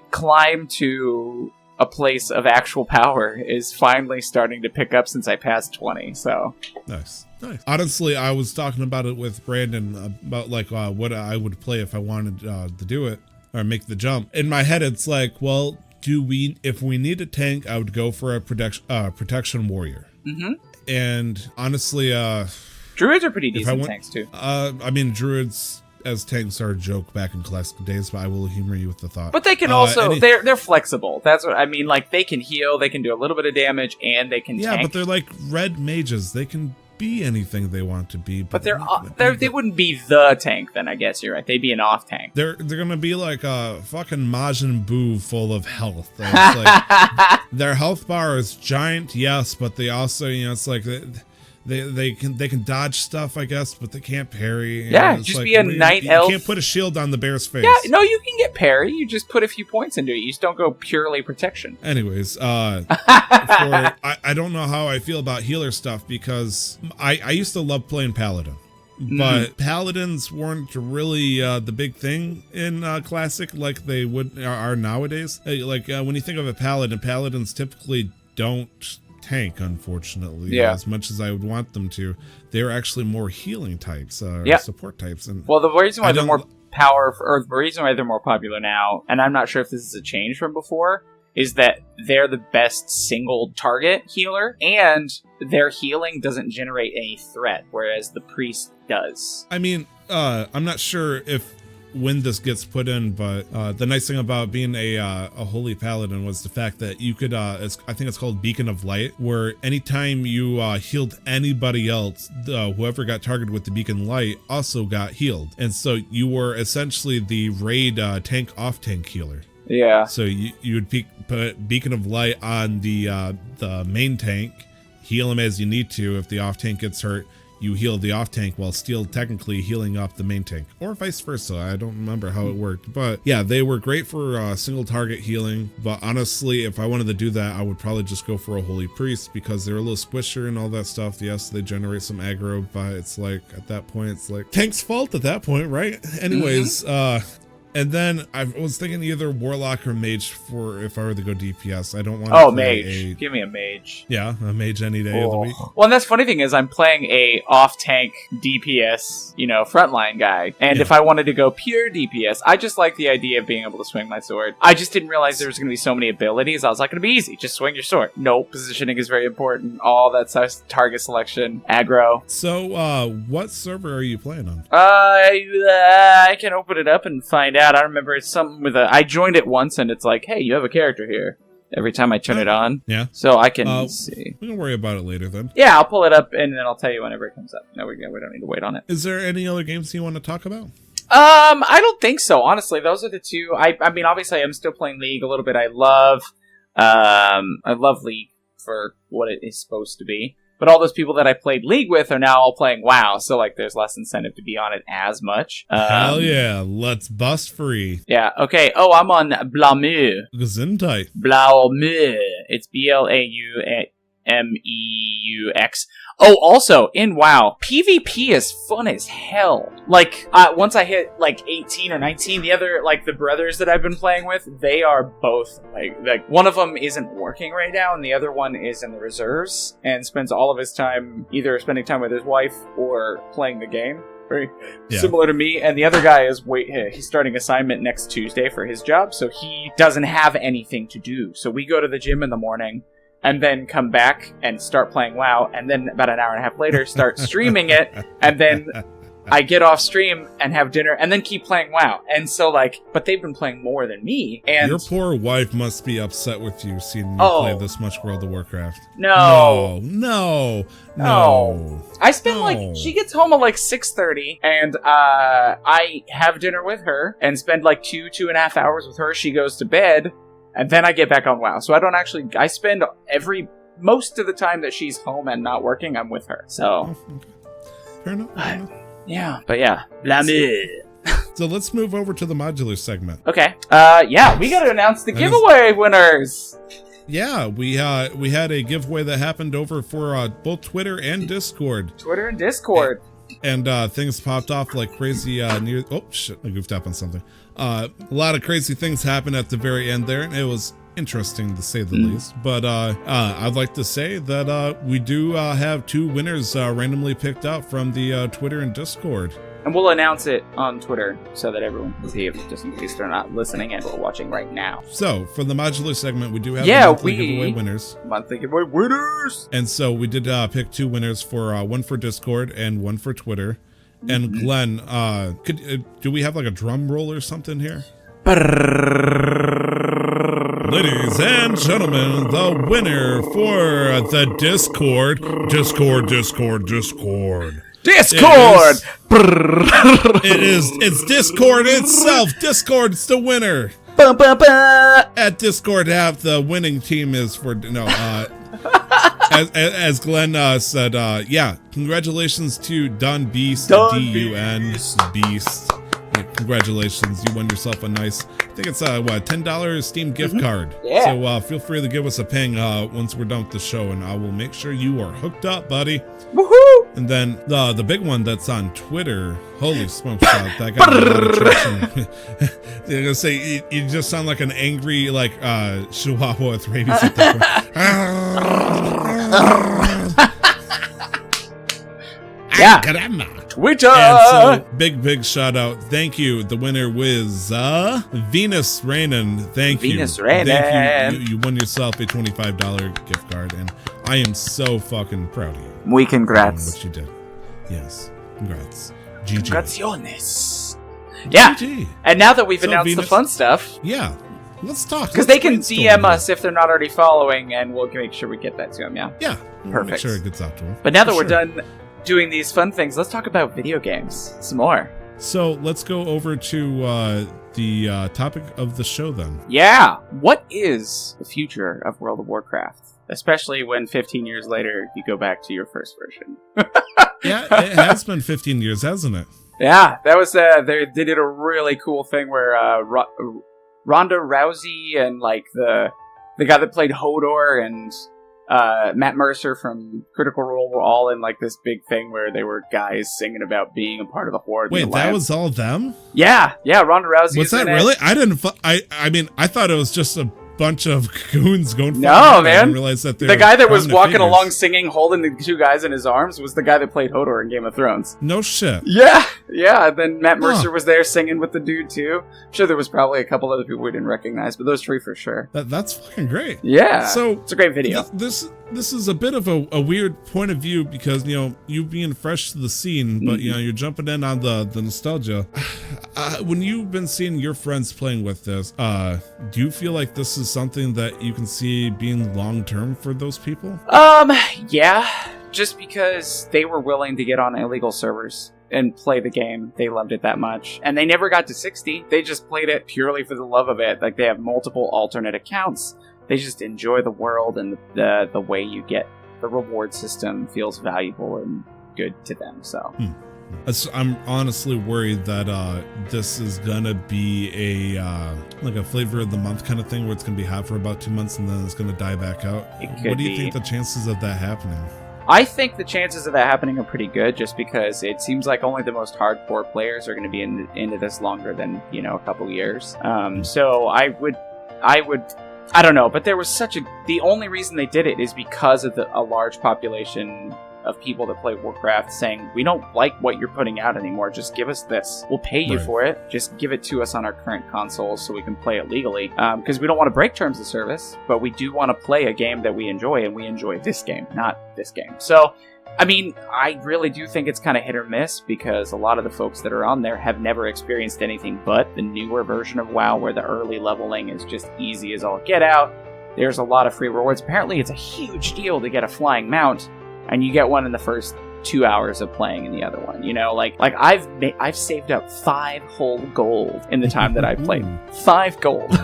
climb to a place of actual power is finally starting to pick up since I passed 20. So nice. Honestly, I was talking about it with Brandon about like what I would play if I wanted to do it or make the jump. In my head, it's like, well, if we need a tank, I would go for a protection warrior. Mm-hmm. And honestly, druids are pretty decent tanks too. I mean, druids as tanks are a joke back in classic days, but I will humor you with the thought. But they can also they're flexible. That's what I mean. Like, they can heal, they can do a little bit of damage, and they can tank. Yeah, but they're like red mages. They can be anything they want to be. But they wouldn't be the tank then, I guess you're right. They'd be an off tank. They're gonna be like a fucking Majin Buu full of health. It's like, their health bar is giant, yes, but they also, you know, it's like they can dodge stuff, I guess, but they can't parry. Yeah, just like, be a night elf. You can't put a shield on the bear's face. Yeah, no, you can get parry. You just put a few points into it. You just don't go purely protection. Anyways, I don't know how I feel about healer stuff, because I used to love playing Paladin. but paladins weren't really the big thing in Classic like they are nowadays. Like when you think of a paladin, paladins typically don't tank, unfortunately, as much as I would want them to. They're actually more healing types, support types. And well, the reason why they're more or the reason why they're more popular now, and I'm not sure if this is a change from before, is that they're the best single target healer, and their healing doesn't generate any threat, whereas the priest does. I mean, I'm not sure when this gets put in, but the nice thing about being a holy paladin was the fact that you could, I think it's called Beacon of Light, where anytime you healed anybody else, whoever got targeted with the Beacon Light also got healed. And so you were essentially the raid tank off-tank healer. Yeah. So you would put Beacon of Light on the main tank, heal him as you need to. If the off-tank gets hurt, you heal the off-tank while still technically healing up the main tank. Or vice versa. I don't remember how it worked. But yeah, they were great for single target healing. But honestly, if I wanted to do that, I would probably just go for a Holy Priest because they're a little squisher and all that stuff. Yes, they generate some aggro, but it's like, at that point, it's like tank's fault at that point, right? Anyways, and then I was thinking either Warlock or Mage for if I were to go DPS. I don't want to play Mage. Give me a Mage. Yeah, a Mage any day of the week. Well, and that's funny thing is I'm playing a off-tank DPS, frontline guy. And if I wanted to go pure DPS, I just like the idea of being able to swing my sword. I just didn't realize there was going to be so many abilities. I was like, it'll be easy. Just swing your sword. No, positioning is very important. All that stuff, target selection, aggro. So, what server are you playing on? I can open it up and find out. I remember it's something with I joined it once and it's like, hey, you have a character here. Every time I turn it on. Yeah. So I can see. We can worry about it later then. Yeah, I'll pull it up and then I'll tell you whenever it comes up. No, we don't need to wait on it. Is there any other games you want to talk about? I don't think so. Honestly, those are the two. I mean, obviously, I'm still playing League a little bit. I love League for what it is supposed to be. But all those people that I played League with are now all playing WoW, so like there's less incentive to be on it as much. Hell yeah, let's bust free. Yeah, okay. Oh, I'm on Blaumeux. Gesundheit. Blaumeux. It's Blaumeux. Oh, also, in WoW, PvP is fun as hell. Like, once I hit, 18 or 19, the brothers that I've been playing with, they are both, like, one of them isn't working right now, and the other one is in the reserves, and spends all of his time either spending time with his wife or playing the game. Very similar to me, and the other guy is he's starting assignment next Tuesday for his job, so he doesn't have anything to do. So we go to the gym in the morning, and then come back and start playing WoW, and then about an hour and a half later start streaming it, and then I get off stream and have dinner, and then keep playing WoW. And so, but they've been playing more than me, and... Your poor wife must be upset with you seeing you play this much World of Warcraft. No. I spend, she gets home at, 6:30, and I have dinner with her, and spend, 2.5 hours with her. She goes to bed, and then I get back on WoW. So I spend most of the time that she's home and not working, I'm with her. So. Fair enough. Yeah, but yeah. Blaumeux. So let's move over to the modular segment. Okay. We gotta announce the giveaway winners. Yeah, we had a giveaway that happened over for both Twitter and Discord. And things popped off like crazy oh shit, I goofed up on something. A lot of crazy things happened at the very end there, and it was interesting to say the least. But I'd like to say that we do have two winners randomly picked out from the Twitter and Discord. And we'll announce it on Twitter so that everyone can see it, just in case they're not listening and or watching right now. So, for the modular segment, we do have monthly giveaway winners. Monthly giveaway winners! And so, we did pick two winners for one for Discord and one for Twitter. And Glenn, do we have a drum roll or something here? Ladies and gentlemen, the winner for the Discord. It's Discord itself. Discord's the winner. At Discord, half the winning team is for as Glenn said, congratulations to Dun Beast, D-U-N Beast. Congratulations, you won yourself a nice, I think it's $10 Steam gift card. Yeah. So feel free to give us a ping once we're done with the show, and I will make sure you are hooked up, buddy. Woohoo! And then the big one that's on Twitter, holy smokes, that got a lot of traction. They're gonna say you just sound like an angry Chihuahua with rabies at that point. Yeah. Caramba. Twitter. And so big shout out. Thank you. The winner was Venus Rainin. Thank you. Venus Rainin. Thank you. You won yourself a $25 gift card, and I am so fucking proud of you. Muy congrats. What you did. Yes. Congrats. GG. Congratulations. Yeah. GG. And now that we've announced Venus, the fun stuff. Yeah. Let's talk. Because they can DM us if they're not already following, and we'll make sure we get that to them, yeah? Yeah. Perfect. Make sure it gets out to them. But now that we're done doing these fun things, let's talk about video games some more. So let's go over to the topic of the show then. Yeah. What is the future of World of Warcraft? Especially when 15 years later you go back to your first version. Yeah, it has been 15 years, hasn't it? Yeah, that was they did a really cool thing where Ronda Rousey and like the guy that played Hodor and Matt Mercer from Critical Role were all in like this big thing where they were guys singing about being a part of the Horde. Wait, that was all them? Yeah, Ronda Rousey. Was that really? I didn't. I mean, I thought it was just a bunch of goons going. No, man. I didn't realize that the guy that was walking along singing, holding the two guys in his arms, was the guy that played Hodor in Game of Thrones. No shit. Yeah. Then Matt Mercer was there singing with the dude too. I'm sure there was probably a couple other people we didn't recognize, but those three for sure. That's fucking great. Yeah. So it's a great video. This is a bit of a weird point of view because you being fresh to the scene, but you're jumping in on the nostalgia. When you've been seeing your friends playing with this, do you feel like this is something that you can see being long term for those people? Yeah. Just because they were willing to get on illegal servers and play the game. They loved it that much. And they never got to 60. They just played it purely for the love of it. Like, they have multiple alternate accounts. They just enjoy the world, and the way you get the reward system feels valuable and good to them. So I'm honestly worried that this is gonna be a flavor of the month kind of thing, where it's gonna be hot for about 2 months and then it's gonna die back out. What do you think the chances of that happening? I think the chances of that happening are pretty good, just because it seems like only the most hardcore players are going to be into this longer than a couple years. So I don't know, but there was the only reason they did it is because of a large population of people that play Warcraft saying, we don't like what you're putting out anymore, just give us this. We'll pay you for it. Just give it to us on our current consoles so we can play it legally. Because we don't want to break terms of service, but we do want to play a game that we enjoy, and we enjoy this game, not this game. So, I mean, I really do think it's kind of hit or miss, because a lot of the folks that are on there have never experienced anything but the newer version of WoW, where the early leveling is just easy as all get out. There's a lot of free rewards. Apparently, it's a huge deal to get a flying mount, and you get one in the first 2 hours of playing in the other one. Like I've saved up 5 whole gold in the time that I played. 5 gold.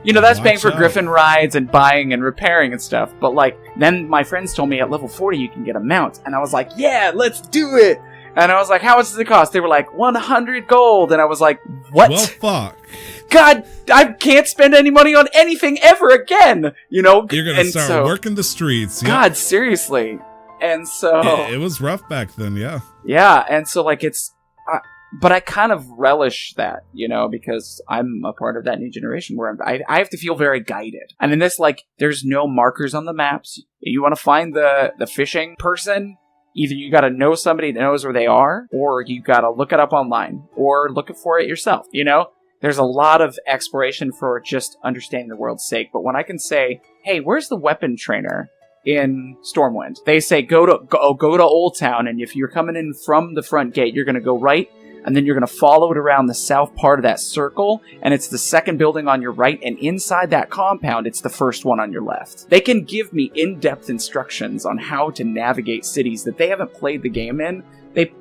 That's paying for Griffin rides and buying and repairing and stuff. But then my friends told me at level 40 you can get a mount, and I was like, yeah, let's do it. And I was like, how much does it cost? They were like, 100 gold. And I was like, what? Well, fuck. God, I can't spend any money on anything ever again. You're gonna start working the streets. Yep. God, seriously. And so it was rough back then, yeah. Yeah, and so but I kind of relish that, because I'm a part of that new generation where I have to feel very guided. And in this, there's no markers on the maps. You want to find the fishing person, either you got to know somebody that knows where they are, or you got to look it up online, or look for it yourself. There's a lot of exploration for just understanding the world's sake. But when I can say, hey, where's the weapon trainer in Stormwind? They say go to Old Town, and if you're coming in from the front gate, you're going to go right, and then you're going to follow it around the south part of that circle, and it's the second building on your right, and inside that compound, it's the first one on your left. They can give me in-depth instructions on how to navigate cities that they haven't played the game in. They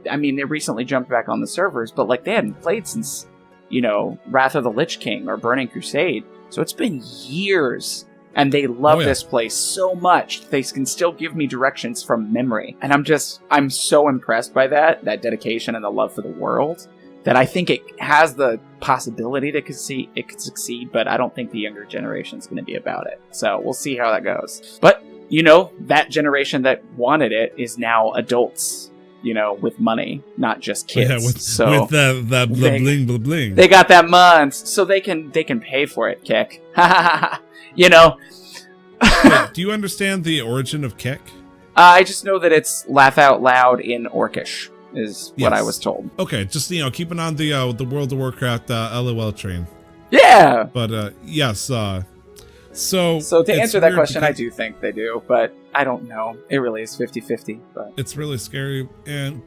recently jumped back on the servers, but they hadn't played since, Wrath of the Lich King or Burning Crusade. So it's been years. And they love this place so much, they can still give me directions from memory. And I'm so impressed by that dedication and the love for the world, that I think it has the possibility that it could succeed, but I don't think the younger generation's going to be about it. So we'll see how that goes. But, that generation that wanted it is now adults. with money, not just kids. Yeah, with the bling bling bling. They got that month, so they can pay for it. Kick, Do you understand the origin of Kick? I just know that it's laugh out loud in Orcish, is what I was told. Okay, just keeping on the World of Warcraft LOL train. Yeah. But yes, so to answer that question, I do think they do, but I don't know. It really is 50-50, but it's really scary.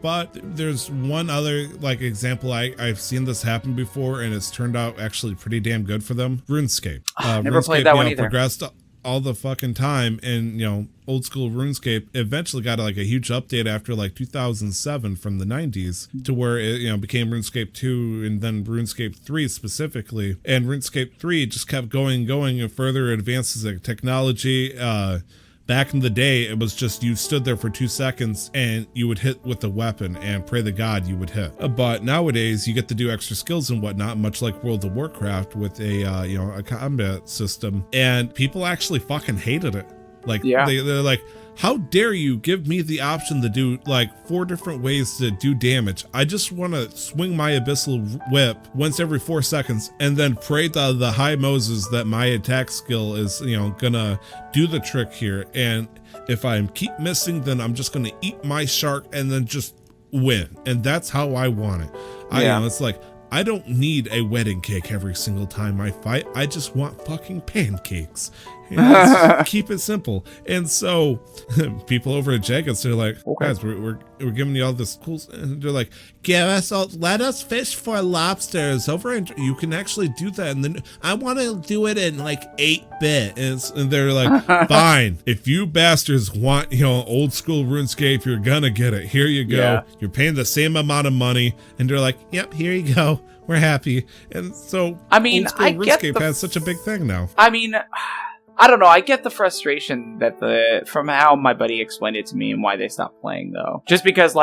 But there's one other example I've seen this happen before, and it's turned out actually pretty damn good for them. RuneScape. Never played that one either. Progressed all the fucking time, and old school RuneScape eventually got a huge update after 2007 from the 90s to where it became RuneScape 2 and then RuneScape 3 specifically, and RuneScape 3 just kept going and further advances in technology. Back in the day, it was just you stood there for 2 seconds and you would hit with a weapon and pray to God you would hit. But nowadays, you get to do extra skills and whatnot, much like World of Warcraft with a combat system. And people actually fucking hated it. They're like, how dare you give me the option to do 4 different ways to do damage? I just want to swing my abyssal whip once every 4 seconds and then pray to the high Moses that my attack skill is, gonna do the trick here. And if I keep missing, then I'm just gonna eat my shark and then just win. And that's how I want it. It's I don't need a wedding cake every single time I fight. I just want fucking pancakes. Keep it simple. And so people over at Jaggeds, they're like, guys, we're giving you all this cool, and they're like, let us fish for lobsters over, and you can actually do that. And then I want to do it in 8-bit. And they're like, fine, if you bastards want old school RuneScape, you're gonna get it. Here you go. Yeah. You're paying the same amount of money. And they're like, yep, here you go. We're happy. And so old school RuneScape has such a big thing now. I don't know. I get the frustration from how my buddy explained it to me and why they stopped playing, though. Just because,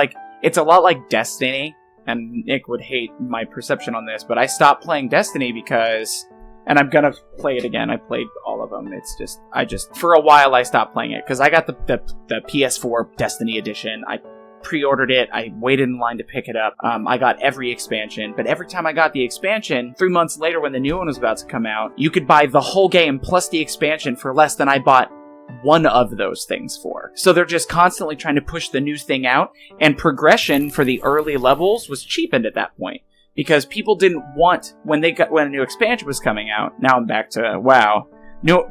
it's a lot like Destiny, and Nick would hate my perception on this, but I stopped playing Destiny because, and I'm gonna play it again. I played all of them. It's just, for a while I stopped playing it because I got the PS4 Destiny edition. I pre-ordered it. I waited in line to pick it up. I got every expansion, but every time I got the expansion, 3 months later when the new one was about to come out, you could buy the whole game plus the expansion for less than I bought one of those things for. So they're just constantly trying to push the new thing out, and progression for the early levels was cheapened at that point because people didn't want, when a new expansion was coming out. Now I'm back to WoW.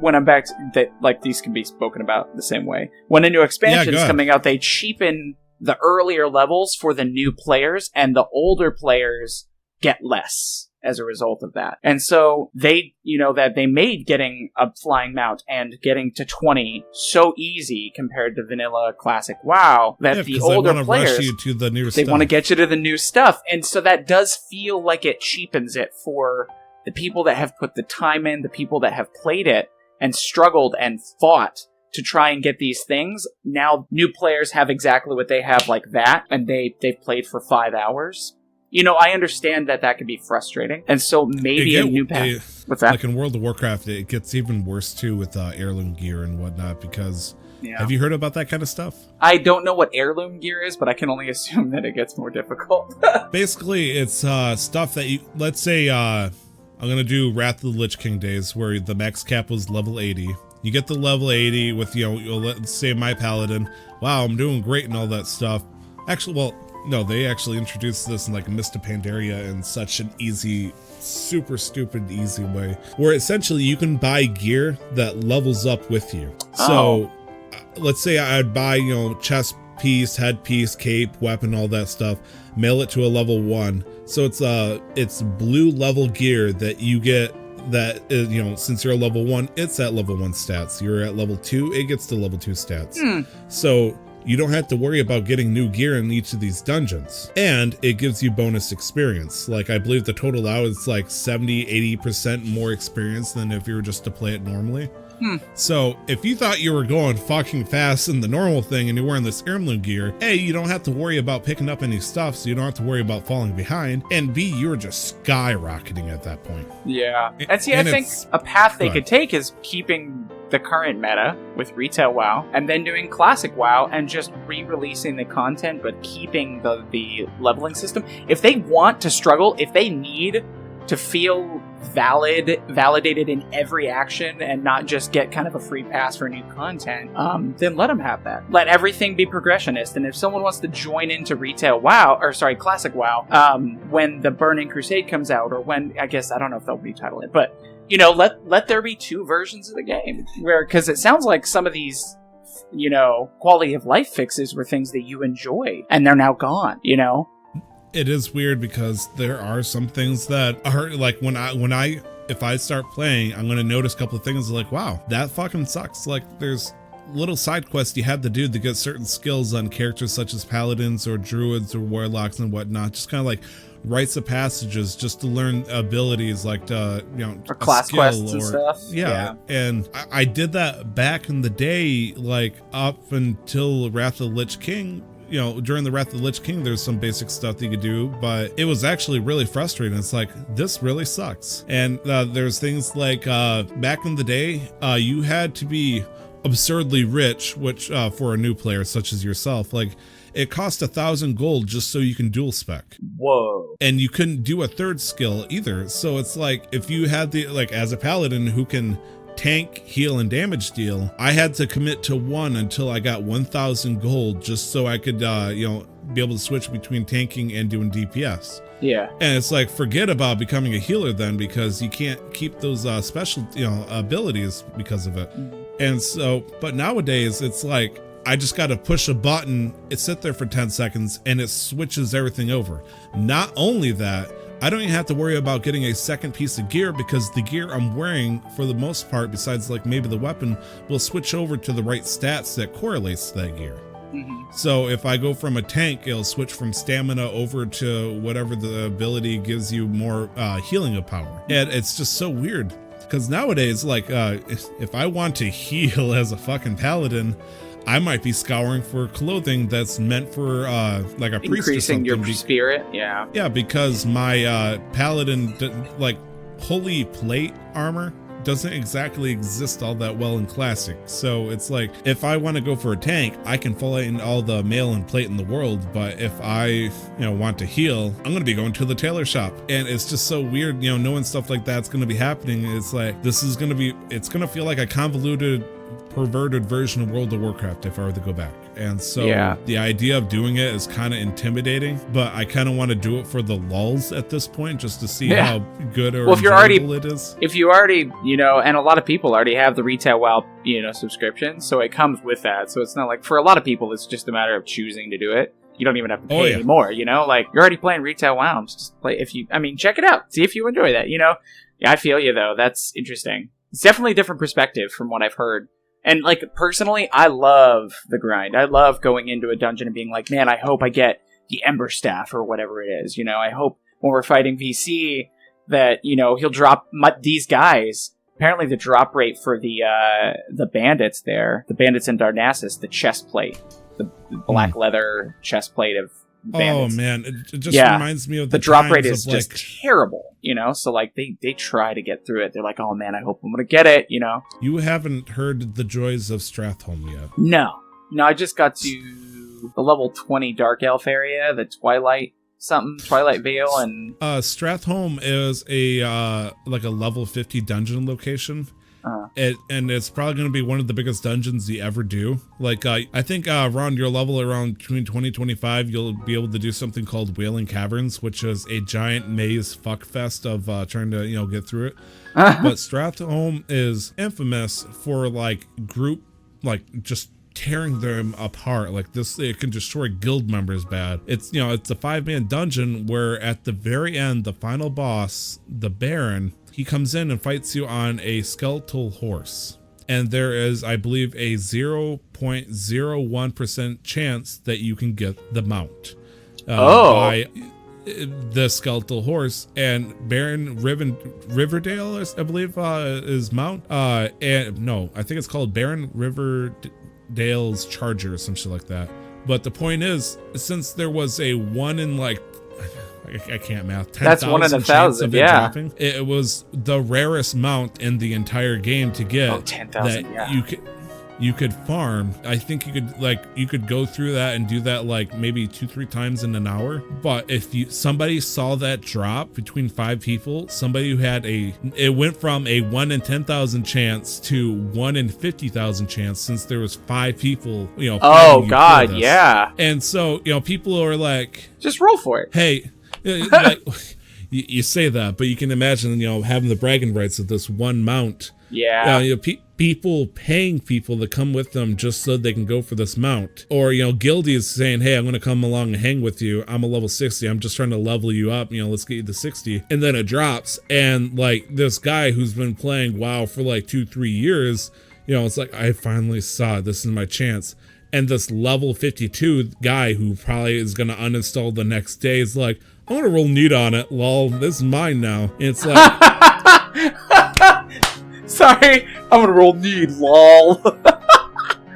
When I'm back to that, these can be spoken about the same way. When a new expansion is coming out, they cheapen the earlier levels for the new players, and the older players get less as a result of that. And so they made getting a flying mount and getting to 20 so easy compared to vanilla classic WoW that the older players, rush you to the new they want to get you to the new stuff. And so that does feel like it cheapens it for the people that have put the time in, the people that have played it and struggled and fought to try and get these things. Now new players have exactly what they have like that, and they've played for 5 hours. I understand that can be frustrating, and so maybe a new path. What's that? Like in World of Warcraft, it gets even worse too with heirloom gear and whatnot, because have you heard about that kind of stuff? I don't know what heirloom gear is, but I can only assume that it gets more difficult. Basically, it's stuff that let's say I'm going to do Wrath of the Lich King days, where the max cap was level 80. You get the level 80 with, let's say my paladin. Wow, I'm doing great and all that stuff. Actually, no, they actually introduced this in Mist of Pandaria in such an easy, super stupid easy way, where essentially you can buy gear that levels up with you. So let's say I'd buy, chest piece, headpiece, cape, weapon, all that stuff, mail it to a level 1. So it's blue level gear that you get. That is, since you're a level 1, it's at level 1 stats. You're at level 2, it gets to level 2 stats. So you don't have to worry about getting new gear in each of these dungeons, and it gives you bonus experience. I believe the total out is 70-80% more experience than if you were just to play it normally. So if you thought you were going fucking fast in the normal thing and you're wearing this heirloom gear, A, you don't have to worry about picking up any stuff, so you don't have to worry about falling behind, and B, you're just skyrocketing at that point. Yeah. And see, I think a path they could take is keeping the current meta with retail WoW, and then doing classic WoW and just re-releasing the content, but keeping the leveling system. If they want to struggle, if they need to feel validated in every action and not just get kind of a free pass for new content, then let them have that. Let everything be progressionist. And if someone wants to join into retail WoW, or sorry, classic WoW, when the Burning Crusade comes out, or when, I guess, I don't know if they'll retitle it, but, you know, let there be two versions of the game. Because it sounds like some of these, you know, quality of life fixes were things that you enjoyed, and they're now gone, you know? It is weird because there are some things that are like if I start playing, I'm going to notice a couple of things like, wow, that fucking sucks. Like there's little side quests you have to do to get certain skills on characters such as paladins or druids or warlocks and whatnot. Just kind of like rites of passages just to learn abilities like, you know, or class quests and stuff. Yeah. And I did that back in the day, like up until Wrath of the Lich King. You know, during the Wrath of the Lich King, there's some basic stuff that you could do, but it was actually really frustrating. It's like, this really sucks. And there's things like back in the day, you had to be absurdly rich, which for a new player such as yourself, like it cost 1,000 gold just so you can dual spec. Whoa. And you couldn't do a third skill either. So it's like, if you had the, like as a paladin who can tank, heal, and damage deal, I had to commit to one until I got 1,000 gold just so I could, you know, be able to switch between tanking and doing DPS. Yeah. And it's like, forget about becoming a healer then, because you can't keep those special, you know, abilities because of it. And so, but nowadays it's like, I just got to push a button, it sit there for 10 seconds, and it switches everything over. Not only that, I don't even have to worry about getting a second piece of gear because the gear I'm wearing, for the most part, besides like maybe the weapon, will switch over to the right stats that correlates to that gear. So if I go from a tank, it'll switch from stamina over to whatever the ability gives you more healing of power. And it's just so weird because nowadays, like if I want to heal as a fucking paladin, I might be scouring for clothing that's meant for like a priest or something. Increasing your spirit, yeah. Yeah, because my paladin, like holy plate armor doesn't exactly exist all that well in classic. So it's like, if I want to go for a tank, I can full in all the mail and plate in the world. But if I, you know, want to heal, I'm going to be going to the tailor shop. And it's just so weird, you know, knowing stuff like that's going to be happening. It's like, this is going to be, it's going to feel like a convoluted, perverted version of World of Warcraft if I were to go back. And so the idea of doing it is kind of intimidating, but I kind of want to do it for the lulz at this point, just to see how good or enjoyable it is. If you already, you know, and a lot of people already have the retail WoW, you know, subscription, so it comes with that. So it's not like, for a lot of people, it's just a matter of choosing to do it. You don't even have to pay anymore, you know? Like, you're already playing retail WoW, just play, check it out. See if you enjoy that, you know? Yeah, I feel you, though. That's interesting. It's definitely a different perspective from what I've heard. And, like, personally, I love the grind. I love going into a dungeon and being like, man, I hope I get the Ember Staff or whatever it is. You know, I hope when we're fighting VC that, you know, he'll drop these guys. Apparently the drop rate for the bandits there, the bandits in Darnassus, the chest plate, the black leather chest plate of bandits. Oh, man. It just reminds me of the drop rate is just terrible. You know, so like they try to get through it. They're like, oh man, I hope I'm gonna get it, you know. You haven't heard the joys of Stratholme yet. No, I just got to the level 20 Dark Elf area, the Twilight Vale, and Stratholme is a like a level 50 dungeon location. And it's probably going to be one of the biggest dungeons you ever do. Like, I think around your level, around between 20-25, you'll be able to do something called Wailing Caverns, which is a giant maze fuckfest of trying to, you know, get through it. But Stratholme is infamous for, like, group, like, just tearing them apart. Like, this, it can destroy guild members bad. It's, you know, it's a 5-man dungeon where at the very end, the final boss, the Baron, he comes in and fights you on a skeletal horse. And there is, I believe, a 0.01% chance that you can get the mount. the skeletal horse, and Baron Riverdale, I believe, is mount. And no, I think it's called Baron Riverdale's Charger or some shit like that. But the point is, since there was a 1 in like, I can't math. 10, that's 1 in 1,000. Yeah, dropping, it was the rarest mount in the entire game to get. Oh, 10,000. Yeah, you could farm. I think you could go through that and do that like maybe 2-3 times in an hour. But if somebody saw that drop between 5 people, somebody who had it went from a 1 in 10,000 chance to 1 in 50,000 chance, since there was 5 people, oh god, yeah. And so, people are like, just roll for it. Hey, like, you say that, but you can imagine, having the bragging rights of this one mount. Yeah. People paying people to come with them just so they can go for this mount. Or, Guildy is saying, hey, I'm going to come along and hang with you. I'm a level 60. I'm just trying to level you up. Let's get you to 60. And then it drops. And like this guy who's been playing WoW for like 2-3 years, it's like, I finally saw it. This is my chance. And this level 52 guy who probably is going to uninstall the next day is like, I'm going to roll neat on it. Lol, this is mine now. And it's like... Sorry, I'm going to roll neat. Lol.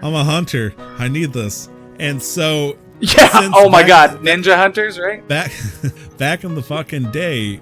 I'm a hunter. I need this. And so... Yeah, oh my god. Ninja hunters, right? Back in the fucking day,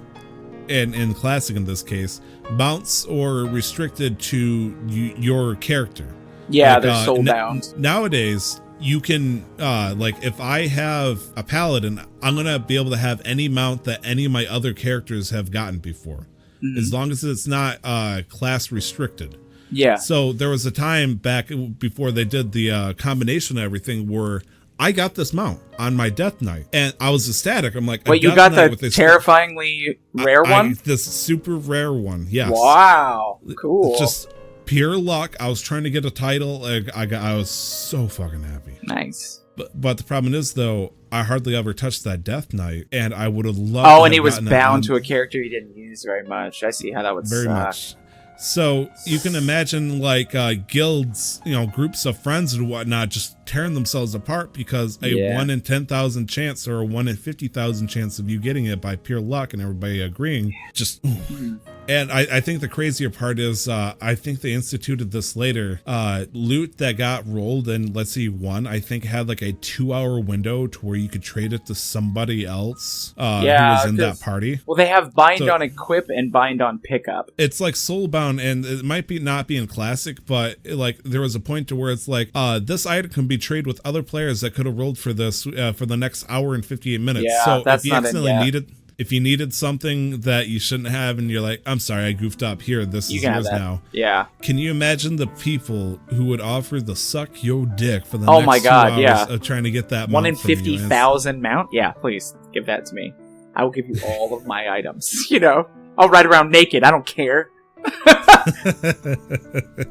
and in Classic in this case, mounts are restricted to your character. Yeah, they're soul bound. Nowadays, you can, like, if I have a paladin, I'm going to be able to have any mount that any of my other characters have gotten before. Mm-hmm. As long as it's not class restricted. Yeah. So there was a time back before they did the combination of everything where I got this mount on my death knight, and I was ecstatic. I'm like, wait, you got the terrifyingly rare one? This super rare one, yes. Wow, cool. Just pure luck. I was trying to get a title. I was so fucking happy. Nice. But the problem is, though, I hardly ever touched that death knight, and I would have loved. Oh, and he was bound to a character he didn't use very much. I see how that would very suck. Much. So you can imagine like guilds, groups of friends and whatnot, just tearing themselves apart because a 1 in 10,000 chance or a 1 in 50,000 chance of you getting it by pure luck and everybody agreeing. Just. And I think the crazier part is, I think they instituted this later. Loot that got rolled in, let's see, 1, I think had like a 2-hour window to where you could trade it to somebody else who was in that party. Well, they have bind on equip and bind on pickup. It's like soulbound, and it might be not be in Classic, but like there was a point to where it's like, this item can be traded with other players that could have rolled for this for the next hour and 58 minutes. Yeah, so that's if you accidentally if you needed something that you shouldn't have and you're like, I'm sorry, I goofed up. Here, this is yours now. Yeah. Can you imagine the people who would offer the suck your dick for the next 2 hours of trying to get that 1 in 50,000 mount? Yeah, please give that to me. I will give you all of my items. I'll ride around naked. I don't care.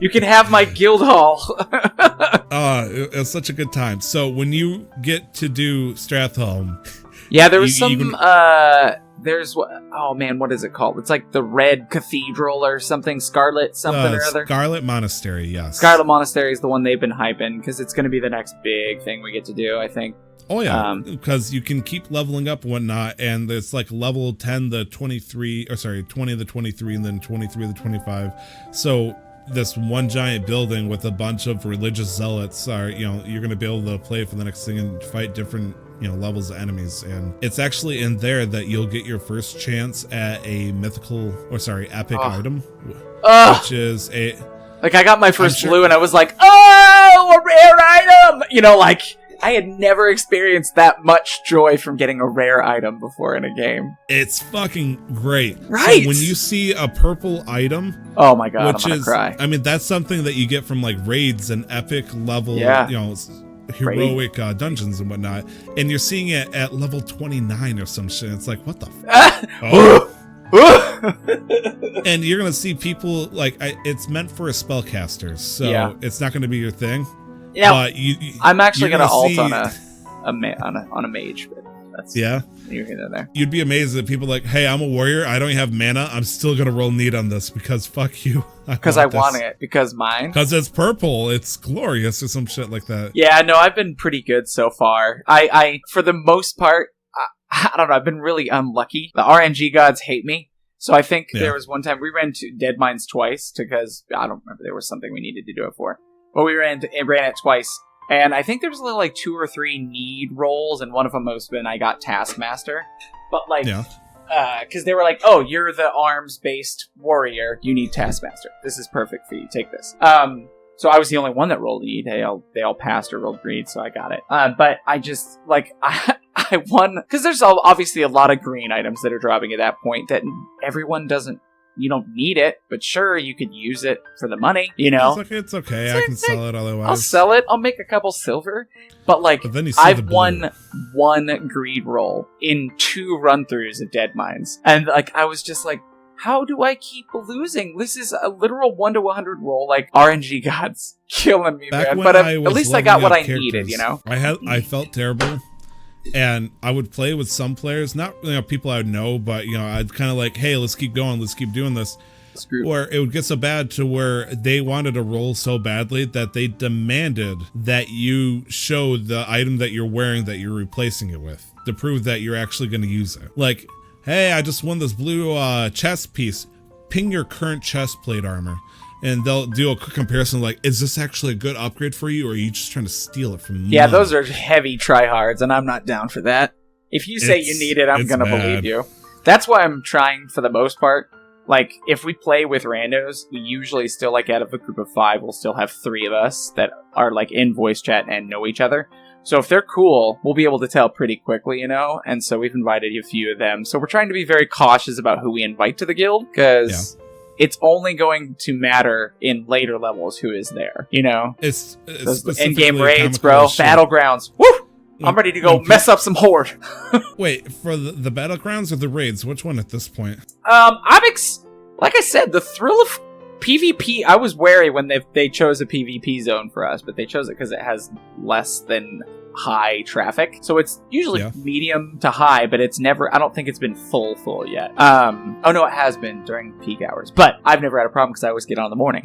You can have my guild hall. It was such a good time. So when you get to do Stratholme... Yeah, there was there's what is it called? It's like the Red Cathedral or something, Scarlet something or other. Scarlet Monastery, yes. Scarlet Monastery is the one they've been hyping because it's going to be the next big thing we get to do, I think. Oh yeah, because you can keep leveling up and whatnot, and it's like level 10 to 23, or sorry, 20 to 23, and then 23 to 25. So this one giant building with a bunch of religious zealots are, you're going to be able to play for the next thing and fight different levels of enemies. And it's actually in there that you'll get your first chance at a epic item, which is I got my first blue and I was like, oh, a rare item. I had never experienced that much joy from getting a rare item before in a game. It's fucking great. Right. So when you see a purple item, oh my god, I'm gonna cry. I mean, that's something that you get from like raids and epic level, heroic dungeons and whatnot, and you're seeing it at level 29 or some shit. It's like, what the And you're gonna see people like it's meant for a spellcaster, so it's not gonna be your thing. Yeah, but I'm actually gonna ult on a mage, but that's you're in there. You'd be amazed at people like, hey, I'm a warrior, I don't have mana, I'm still gonna roll neat on this because fuck you. Because I want it. Because mine. Because it's purple, it's glorious or some shit like that. Yeah, no, I've been pretty good so far. I for the most part, I don't know, I've been really unlucky. The RNG gods hate me. So I think there was one time we ran to Dead Mines twice because I don't remember, there was something we needed to do it for. But we ran it twice. And I think there was only like 2 or 3 need rolls, and one of them must have been I got Taskmaster. But like, because they were like, oh, you're the arms-based warrior, you need Taskmaster. This is perfect for you, take this. So I was the only one that rolled need. They all passed or rolled green, so I got it. But I just, like, I won, because there's obviously a lot of green items that are dropping at that point that everyone doesn't, you don't need it, but sure, you could use it for the money, you know? It's okay, I can sell it otherwise. I'll sell it, I'll make a couple silver, but like, I've won 1 greed roll in 2 run-throughs of Dead Mines, and like, I was just like, how do I keep losing? This is a literal 1 to 100 roll, like, RNG gods killing me, man, but at least I got what I needed, you know? I felt terrible. And I would play with some players, not people I would know, but I'd kind of like, hey, let's keep going, let's keep doing this. Or it would get so bad to where they wanted to roll so badly that they demanded that you show the item that you're wearing that you're replacing it with to prove that you're actually going to use it. Like, hey, I just won this blue chest piece. Ping your current chest plate armor. And they'll do a quick comparison like, is this actually a good upgrade for you, or are you just trying to steal it from me? Yeah, those are heavy tryhards, and I'm not down for that. If you say you need it, I'm going to believe you. That's why I'm trying, for the most part. Like, if we play with randos, we usually still, like, out of a group of 5, we'll still have 3 of us that are, like, in voice chat and know each other. So if they're cool, we'll be able to tell pretty quickly, And so we've invited a few of them. So we're trying to be very cautious about who we invite to the guild, because... it's only going to matter in later levels who is there, It's in-game raids, bro. Battlegrounds. Woo! I'm ready to go mess up some horde. Wait, for the battlegrounds or the raids? Which one at this point? Like I said, the thrill of PvP, I was wary when they chose a PvP zone for us, but they chose it because it has less than high traffic. So it's usually medium to high, but it's never, I don't think it's been full yet. Oh no, it has been during peak hours, but I've never had a problem because I always get on in the morning.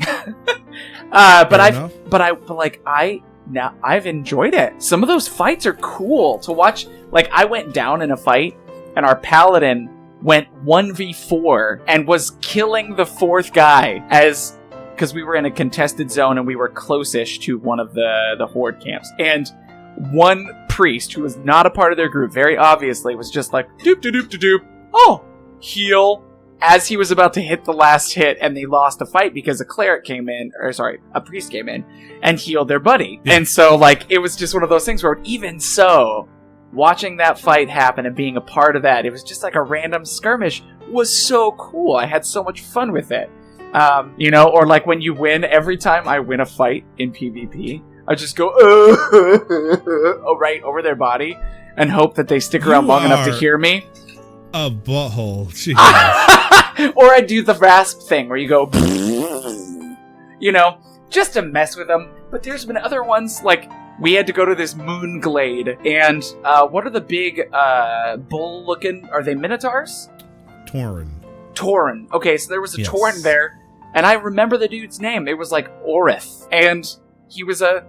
I've enjoyed it. Some of those fights are cool to watch. Like, I went down in a fight and our paladin went 1v4 and was killing the 4th guy because we were in a contested zone and we were close-ish to one of the horde camps. And one priest who was not a part of their group, very obviously, was just like, doop. Oh, heal. As he was about to hit the last hit, and they lost the fight because a priest came in and healed their buddy. Yeah. And so, like, it was just one of those things where, even so, watching that fight happen and being a part of that, it was just like a random skirmish, was so cool. I had so much fun with it. Or like when you win, every time I win a fight in PvP, I just go, right over their body and hope that they stick around long enough to hear me. A butthole. Or I do the rasp thing where you go, just to mess with them. But there's been other ones, like, we had to go to this moon glade, and what are the big bull-looking, are they minotaurs? Tauren. Okay, so there was a Tauren there, and I remember the dude's name. It was like Orith, and he was a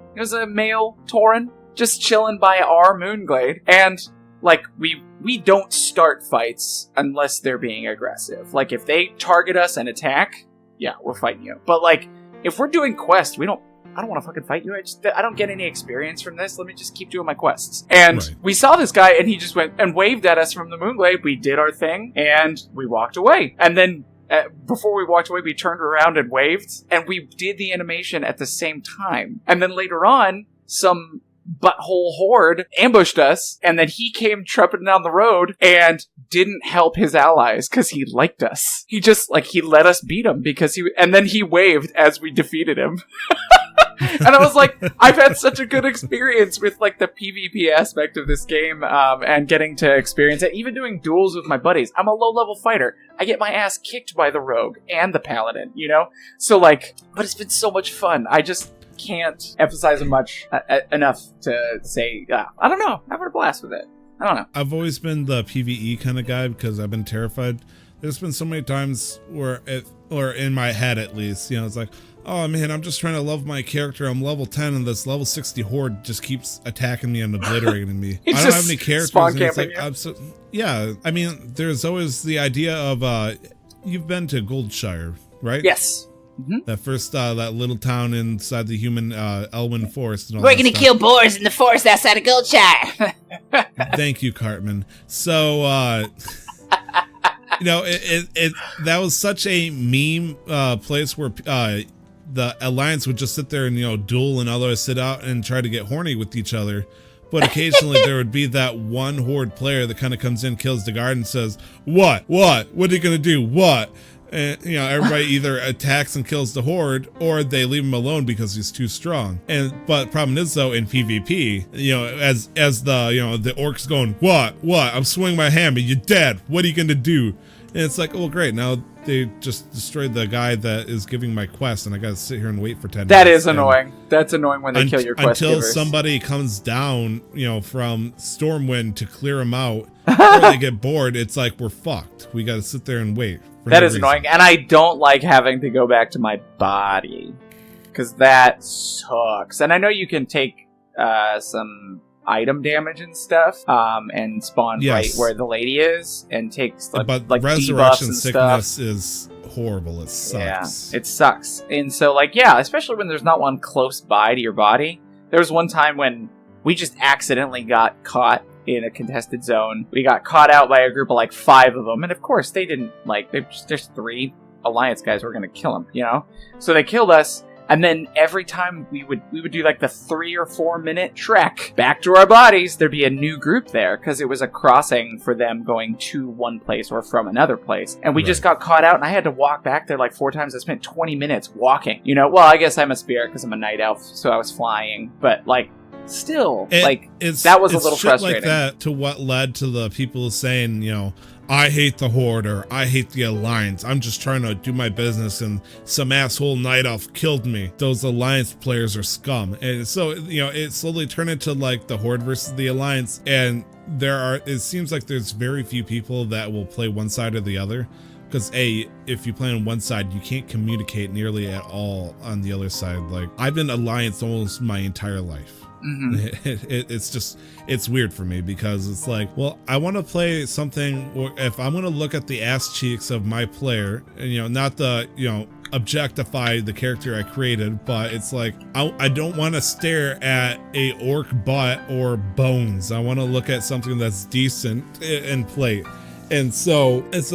male Tauren, just chilling by our Moonglade, and like we don't start fights unless they're being aggressive. Like, if they target us and attack, yeah, we're fighting you. But like, if we're doing quests, I don't want to fucking fight you. I don't get any experience from this. Let me just keep doing my quests. And we saw this guy, and he just went and waved at us from the Moonglade. We did our thing, and we walked away. And then before we walked away, we turned around and waved, and we did the animation at the same time. And then later on, some butthole horde ambushed us, and then he came trumpeting down the road and didn't help his allies because he liked us. He just, like, he let us beat him and then he waved as we defeated him. And I was like, I've had such a good experience with, like, the PvP aspect of this game, and getting to experience it, even doing duels with my buddies. I'm a low-level fighter. I get my ass kicked by the rogue and the paladin, So, like, but it's been so much fun. I just can't emphasize enough to say, I don't know, I'm having a blast with it. I don't know. I've always been the PvE kind of guy because I've been terrified there's been so many times where or in my head at least, it's like, oh man, I'm just trying to love my character. I'm level 10 and this level 60 horde just keeps attacking me and obliterating me. I don't have any characters. And it's like, yeah, I mean, there's always the idea of, you've been to Goldshire, right? Yes. Mm-hmm. That first, that little town inside the human Elwyn Forest. And all We're going to kill boars in the forest outside of Goldshire. Thank you, Cartman. So, that was such a meme place where the Alliance would just sit there and, duel and others sit out and try to get horny with each other. But occasionally there would be that one horde player that kind of comes in, kills the guard and says, What are you going to do? What? And, everybody either attacks and kills the horde, or they leave him alone because he's too strong. But the problem is, though, in PvP, as the orc's going, what? I'm swinging my hammer. You're dead. What are you gonna do? And it's like, well, great. Now they just destroyed the guy that is giving my quest, and I gotta sit here and wait for 10 minutes. That is annoying. That's annoying when they kill your quest until givers. Somebody comes down, from Stormwind to clear them out, or they get bored. It's like, we're fucked. We gotta sit there and wait. That is annoying, and I don't like having to go back to my body, because that sucks. And I know you can take some item damage and stuff, and spawn right where the lady is, and takes but like resurrection and sickness stuff. is horrible. It sucks. Yeah, it sucks. And so, especially when there's not one close by to your body. There was one time when we just accidentally got caught in a contested zone. We got caught out by a group of 5 of them, and of course they didn't there's 3 Alliance guys were gonna kill them, so they killed us. And then every time we would do the 3 or 4 minute trek back to our bodies, there'd be a new group there, because it was a crossing for them going to one place or from another place. And we just got caught out, and I had to walk back there 4 times. I spent 20 minutes walking. Well, I guess I'm a spirit because I'm a night elf, so I was flying, but still, that was a little frustrating. Like that to what led to the people saying, I hate the Horde, or I hate the Alliance. I'm just trying to do my business, and some asshole night elf killed me. Those Alliance players are scum. And so, it slowly turned into the Horde versus the Alliance. And it seems like there's very few people that will play one side or the other. Because if you play on one side, you can't communicate nearly at all on the other side. I've been Alliance almost my entire life. Mm-hmm. It's weird for me, because it's well, I want to play something, or if I'm going to look at the ass cheeks of my player, and not the objectify the character I created, but it's I don't want to stare at a orc butt or bones. I want to look at something that's decent and play. And so it's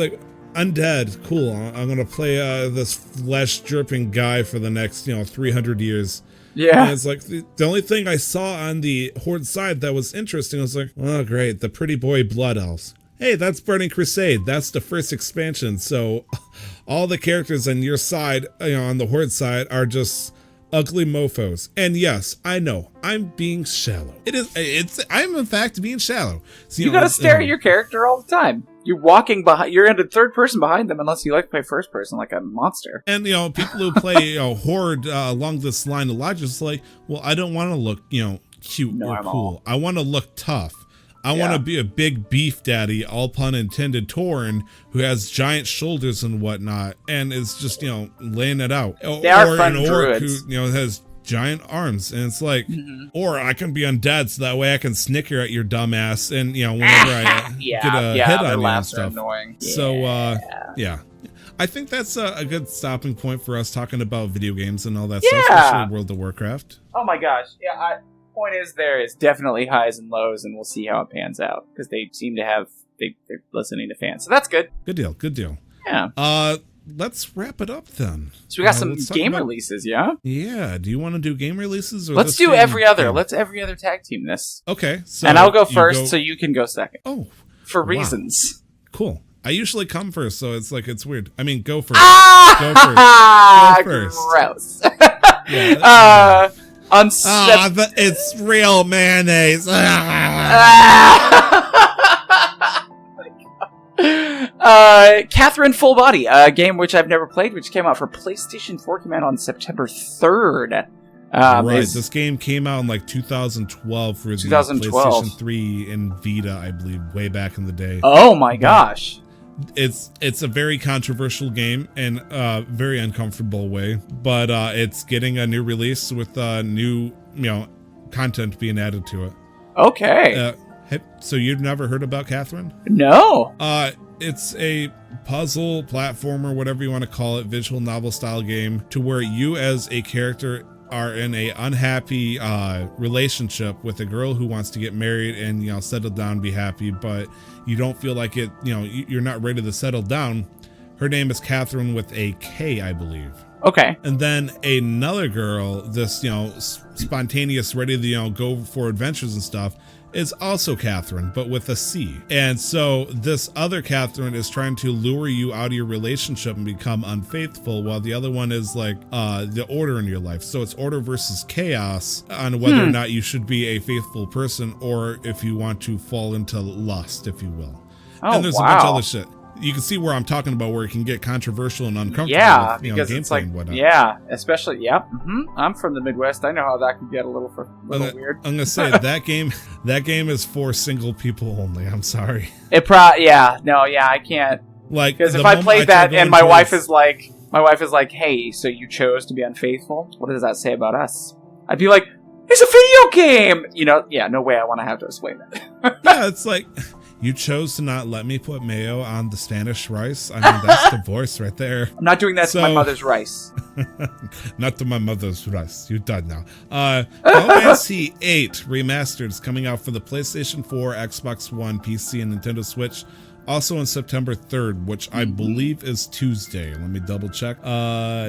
undead, cool. I'm gonna play this flesh dripping guy for the next 300 years. Yeah, and it's the only thing I saw on the Horde side that was interesting was oh great, the pretty boy blood elves. Hey, that's Burning Crusade. That's the first expansion. So all the characters on your side, on the Horde side, are just ugly mofos. And yes, I know I'm being shallow. I'm in fact being shallow. So, you gotta stare at your character all the time. You're walking behind. You're in a third person behind them, unless you like to play first person like a monster. And people who play Horde along this line of logic is well, I don't want to look cute or cool. I want to look tough. I want to be a big beef daddy, all pun intended, Tauren, who has giant shoulders and whatnot, and is just laying it out. They are fun an orc druids. who has giant arms, and it's or I can be undead, so that way I can snicker at your dumb ass, and whenever I get a hit on you and stuff. Annoying. So I think that's a good stopping point for us talking about video games and all that stuff, especially World of Warcraft. Oh my gosh, point is, there is definitely highs and lows, and we'll see how it pans out, because they seem to have they're listening to fans, so that's good. Good deal. Yeah. Let's wrap it up then. So we got some game releases, yeah? Yeah. Do you want to do game releases? Or let's do every other. Let's every other tag team this. Okay. So and I'll go first, so you can go second. Oh. For reasons. Cool. I usually come first, so it's weird. I mean, go first. Go first. Gross. It's real mayonnaise. Catherine Full Body, a game which I've never played, which came out for PlayStation 4, came out on September 3rd. This game came out in 2012 for the PlayStation 3 and Vita, I believe, way back in the day. Oh my gosh. It's a very controversial game in a very uncomfortable way, but it's getting a new release with new content being added to it. Okay. So you've never heard about Catherine? No. It's a puzzle platformer, whatever you want to call it, visual novel style game, to where you as a character are in a unhappy relationship with a girl who wants to get married and settle down and be happy, but you don't feel like it. You're not ready to settle down. Her name is Catherine with a K, I believe. Okay. And then another girl, this spontaneous, ready to go for adventures and stuff, is also Catherine, but with a C. And so this other Catherine is trying to lure you out of your relationship and become unfaithful, while the other one is like the order in your life. So it's order versus chaos on whether or not you should be a faithful person, or if you want to fall into lust, if you will. Oh, and there's a bunch of other shit. You can see where I'm talking about, where it can get controversial and uncomfortable. Yeah, with, because it's like, especially, I'm from the Midwest. I know how that can get a little weird. I'm gonna say that game is for single people only. I'm sorry. I can't. Like, because if I played that and my wife is like, hey, so you chose to be unfaithful? What does that say about us? I'd be like, it's a video game. No way. I want to have to explain that. Yeah, it's like, you chose to not let me put mayo on the Spanish rice. I mean, that's divorce right there. I'm not doing that to my mother's rice. Not to my mother's rice. You're done now. Final Fantasy VIII Remastered is coming out for the PlayStation 4, Xbox One, PC, and Nintendo Switch. Also on September 3rd, which I believe is Tuesday. Let me double check.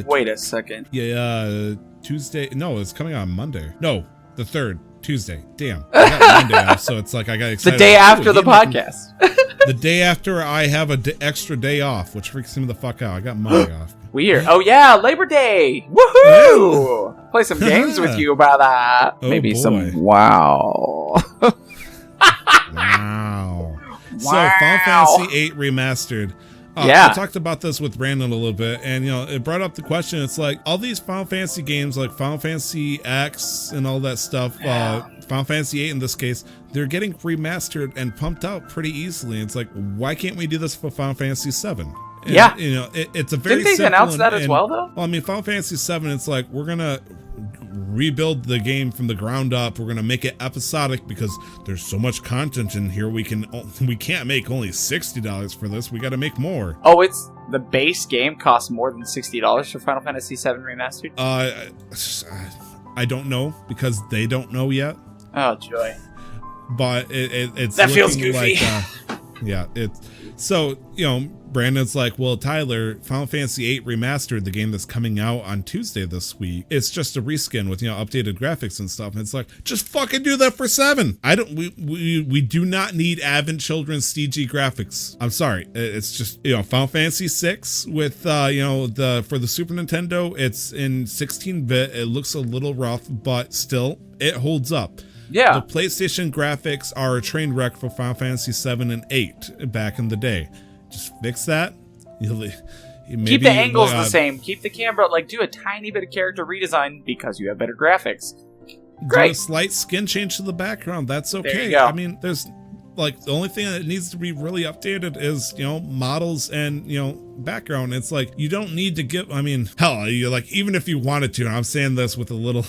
Wait a second. Yeah, Tuesday. No, it's coming out on Monday. No, the 3rd. Tuesday. Damn. I got Monday off, so it's like I got excited. The day after the podcast. The day after I have an extra day off, which freaks me the fuck out. I got Monday off. Weird. Oh yeah, Labor Day. Woohoo! Play some games with you about that. Oh, maybe boy. some wow. Wow. So Final Fantasy VIII Remastered. I talked about this with Brandon a little bit, and it brought up the question. It's like all these Final Fantasy games, like Final Fantasy X and all that stuff, Final Fantasy VIII in this case, they're getting remastered and pumped out pretty easily. It's like, why can't we do this for Final Fantasy VII? And, it's a very. Didn't they announce that as well, though? Well, I mean, Final Fantasy VII, it's like, we're gonna rebuild the game from the ground up. We're gonna make it episodic because there's so much content in here. We can't make only $60 for this. We got to make more. Oh, it's the base game costs more than $60 for Final Fantasy VII Remastered. I don't know, because they don't know yet. Oh joy! But it's that feels goofy. It's so Brandon's like, well, Tyler, Final Fantasy VIII Remastered, the game that's coming out on Tuesday this week, it's just a reskin with updated graphics and stuff. And it's like, just fucking do that for 7. We do not need Advent Children's CG graphics. I'm sorry, it's just Final Fantasy VI with for the Super Nintendo, it's in 16-bit. It looks a little rough, but still it holds up. Yeah. The PlayStation graphics are a train wreck for Final Fantasy 7 and 8 back in the day. Just fix that. Keep the angles the same. Keep the camera, do a tiny bit of character redesign because you have better graphics. Great. Do a slight skin change to the background. That's okay. There you go. I mean, there's the only thing that needs to be really updated is models and background. It's like, you don't need to give. I mean, hell, even if you wanted to, and I'm saying this with a little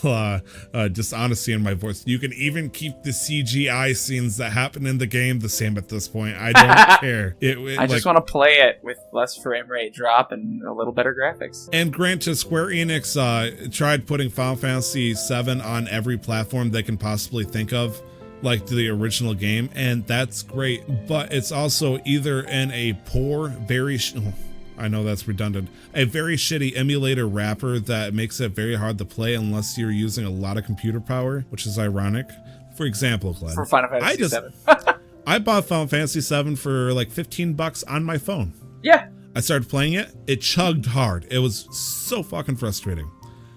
dishonesty in my voice, you can even keep the CGI scenes that happen in the game the same at this point. I don't care. I just want to play it with less frame rate drop and a little better graphics. And granted, Square Enix tried putting Final Fantasy VII on every platform they can possibly think of, like the original game, and that's great, but it's also either in a poor, I know that's redundant, a very shitty emulator wrapper that makes it very hard to play unless you're using a lot of computer power, which is ironic. For example, Glenn, for Final Fantasy VII. I bought Final Fantasy VII for like $15 on my phone. Yeah. I started playing it. It chugged hard. It was so fucking frustrating.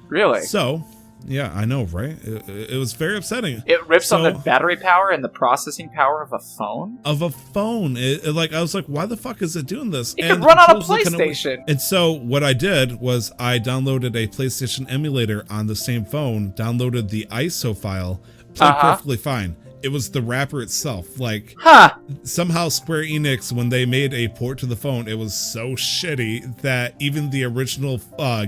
Really? So, yeah, I know, right? It was very upsetting. It rips on the battery power and the processing power of a phone? I was like, why the fuck is it doing this? It can run on a PlayStation. And so what I did was I downloaded a PlayStation emulator on the same phone, downloaded the ISO file, played perfectly fine. it was the wrapper itself. Like, somehow Square Enix, when they made a port to the phone, it was so shitty that even the original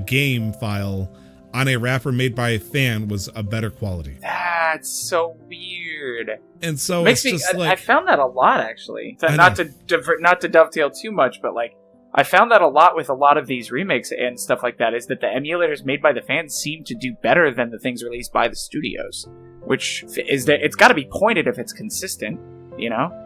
game file on a wrapper made by a fan was a better quality. That's so weird. And so Makes it's just I found that a lot, actually. Not to dovetail too much, but like, I found that a lot with a lot of these remakes and stuff like that, is that the emulators made by the fans seem to do better than the things released by the studios. Which is that it's got to be pointed if it's consistent, you know?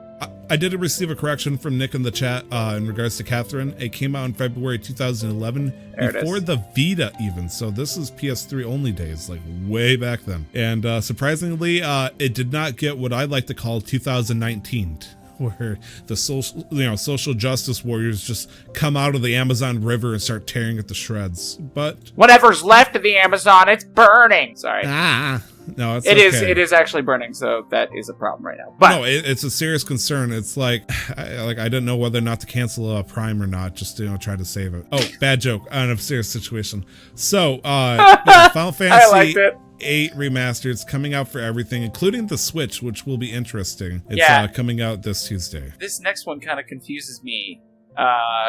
I did receive a correction from Nick in the chat in regards to Catherine. It came out in February 2011, before the Vita even. So this is PS3 only days, like way back then. And surprisingly, it did not get what I like to call 2019. Where the social justice warriors just come out of the Amazon River and start tearing at the shreds. But whatever's left of the Amazon, it's burning. Sorry. No, it's It is actually burning, so that is a problem right now. But no, it's a serious concern. It's like I didn't know whether or not to cancel Prime or not, just to try to save it. Oh, bad joke on a serious situation. So, Final Fantasy. I liked it. 8 Remastered. It's coming out for everything, including the Switch, which will be interesting. It's coming out this Tuesday. This next one kind of confuses me.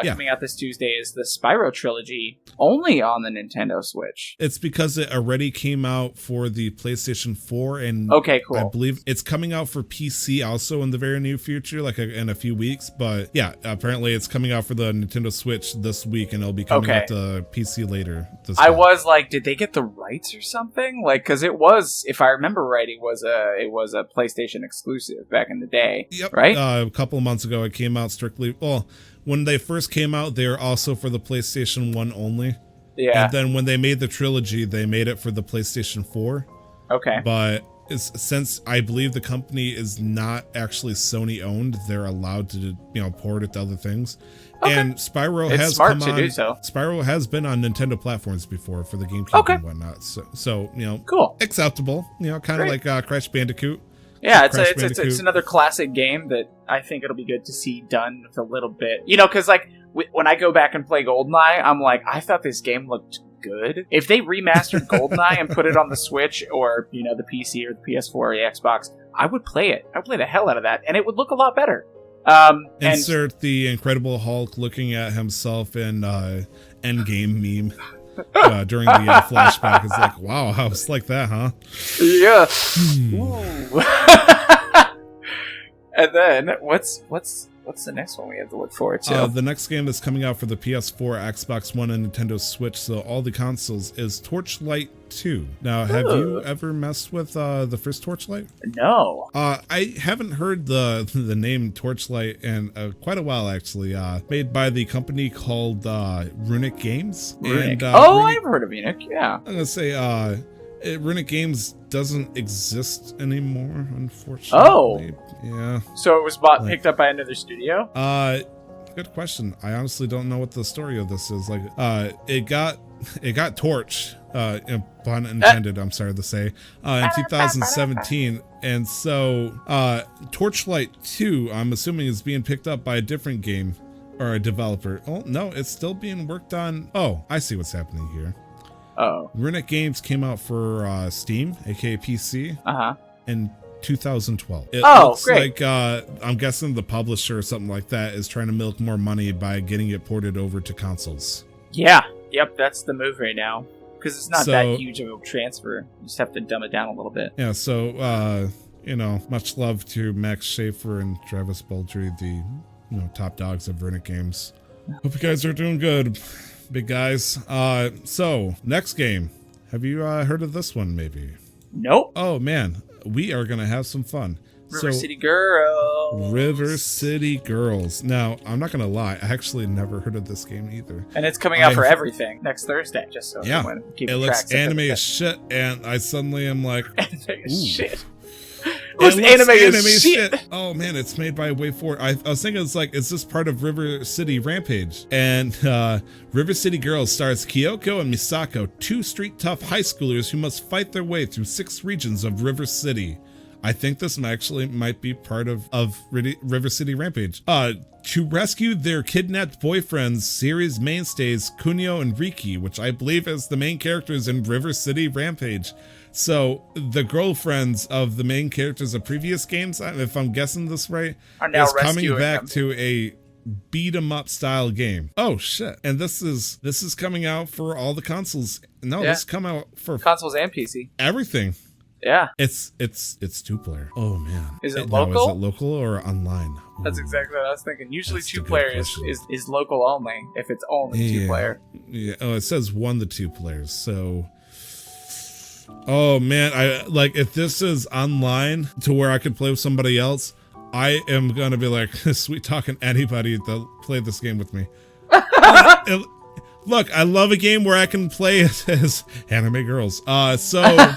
Coming out this Tuesday is the Spyro Trilogy, only on the Nintendo Switch. It's because it already came out for the PlayStation 4, and okay, cool. I believe it's coming out for PC also in the very near future, like in a few weeks. But yeah, apparently it's coming out for the Nintendo Switch this week, and it'll be coming out to PC later this I week. was like, did they get the rights or something? Like, because it was, if I remember right, it was a PlayStation exclusive back in the day. Yep. Right? A couple of months ago, it came out strictly. Well, when they first came out, they were also for the PlayStation 1 only. Yeah. And then when they made the trilogy, they made it for the PlayStation 4. Okay. But since I believe the company is not actually Sony owned, they're allowed to, port it to other things. Okay. And Spyro it's has smart come to on. do so. Spyro has been on Nintendo platforms before for the GameCube and whatnot. So cool, acceptable. Kind of like Crash Bandicoot. Yeah, it's another classic game that I think it'll be good to see done with a little bit. Because like when I go back and play GoldenEye, I'm like, I thought this game looked good. If they remastered GoldenEye and put it on the Switch or the PC or the PS4 or the Xbox, I would play it. I would play the hell out of that, and it would look a lot better. Insert the Incredible Hulk looking at himself in Endgame meme. During the flashback, it's like, wow, I was like that, huh? Yeah. And then what's the next one we have to look forward to? The next game that's coming out for the PS4, Xbox One, and Nintendo Switch, so all the consoles, is Torchlight II. Now, have you ever messed with the first Torchlight? No. I haven't heard the name Torchlight in quite a while, actually. Made by the company called Runic Games. Runic. I've heard of Runic, yeah. I'm going to say Runic Games doesn't exist anymore, unfortunately. Oh. Yeah. So it was picked up by another studio? Good question. I honestly don't know what the story of this is. Like, it got torched, pun intended, I'm sorry to say, in 2017. And so, Torchlight 2, I'm assuming, is being picked up by a different game or a developer. Oh, no, it's still being worked on. Oh, I see what's happening here. Oh. Runic Games came out for Steam, aka PC, in 2012. It looks great. like I'm guessing the publisher or something like that is trying to milk more money by getting it ported over to consoles. Yeah. Yep, that's the move right now. Because it's not that huge of a transfer. You just have to dumb it down a little bit. Yeah, so, much love to Max Schaefer and Travis Baldry, the top dogs of Runic Games. Hope you guys are doing good, big guys. So, next game. Have you heard of this one, maybe? Nope. Oh, man. We are going to have some fun. River City Girls. River City Girls. Now, I'm not going to lie. I actually never heard of this game either. And it's coming out for everything next Thursday, just so yeah. It looks anime as shit, and I suddenly am like, anime as shit. Anime as shit. Oh man, it's made by Way4. I was thinking, is this part of River City Rampage? And River City Girls stars Kyoko and Misako, two street tough high schoolers who must fight their way through 6 regions of River City. I think this actually might be part of River City Rampage. To rescue their kidnapped boyfriends, series mainstays Kunio and Riki, which I believe is the main characters in River City Rampage. So the girlfriends of the main characters of previous games, if I'm guessing this right, are now is coming back them. to a beat 'em up style game. Oh shit. And this is coming out for all the consoles. No, this come out for consoles and PC. Everything. Yeah. It's 2-player. Oh man. Is it No, local? is it local or online? That's exactly what I was thinking. Usually 2-player is local only if it's only 2-player. Yeah. Oh, it says 1 to 2 players. So oh man, I like if this is online to where I could play with somebody else, I am gonna be like sweet talking anybody to play this game with me. Look, I love a game where I can play as anime girls. So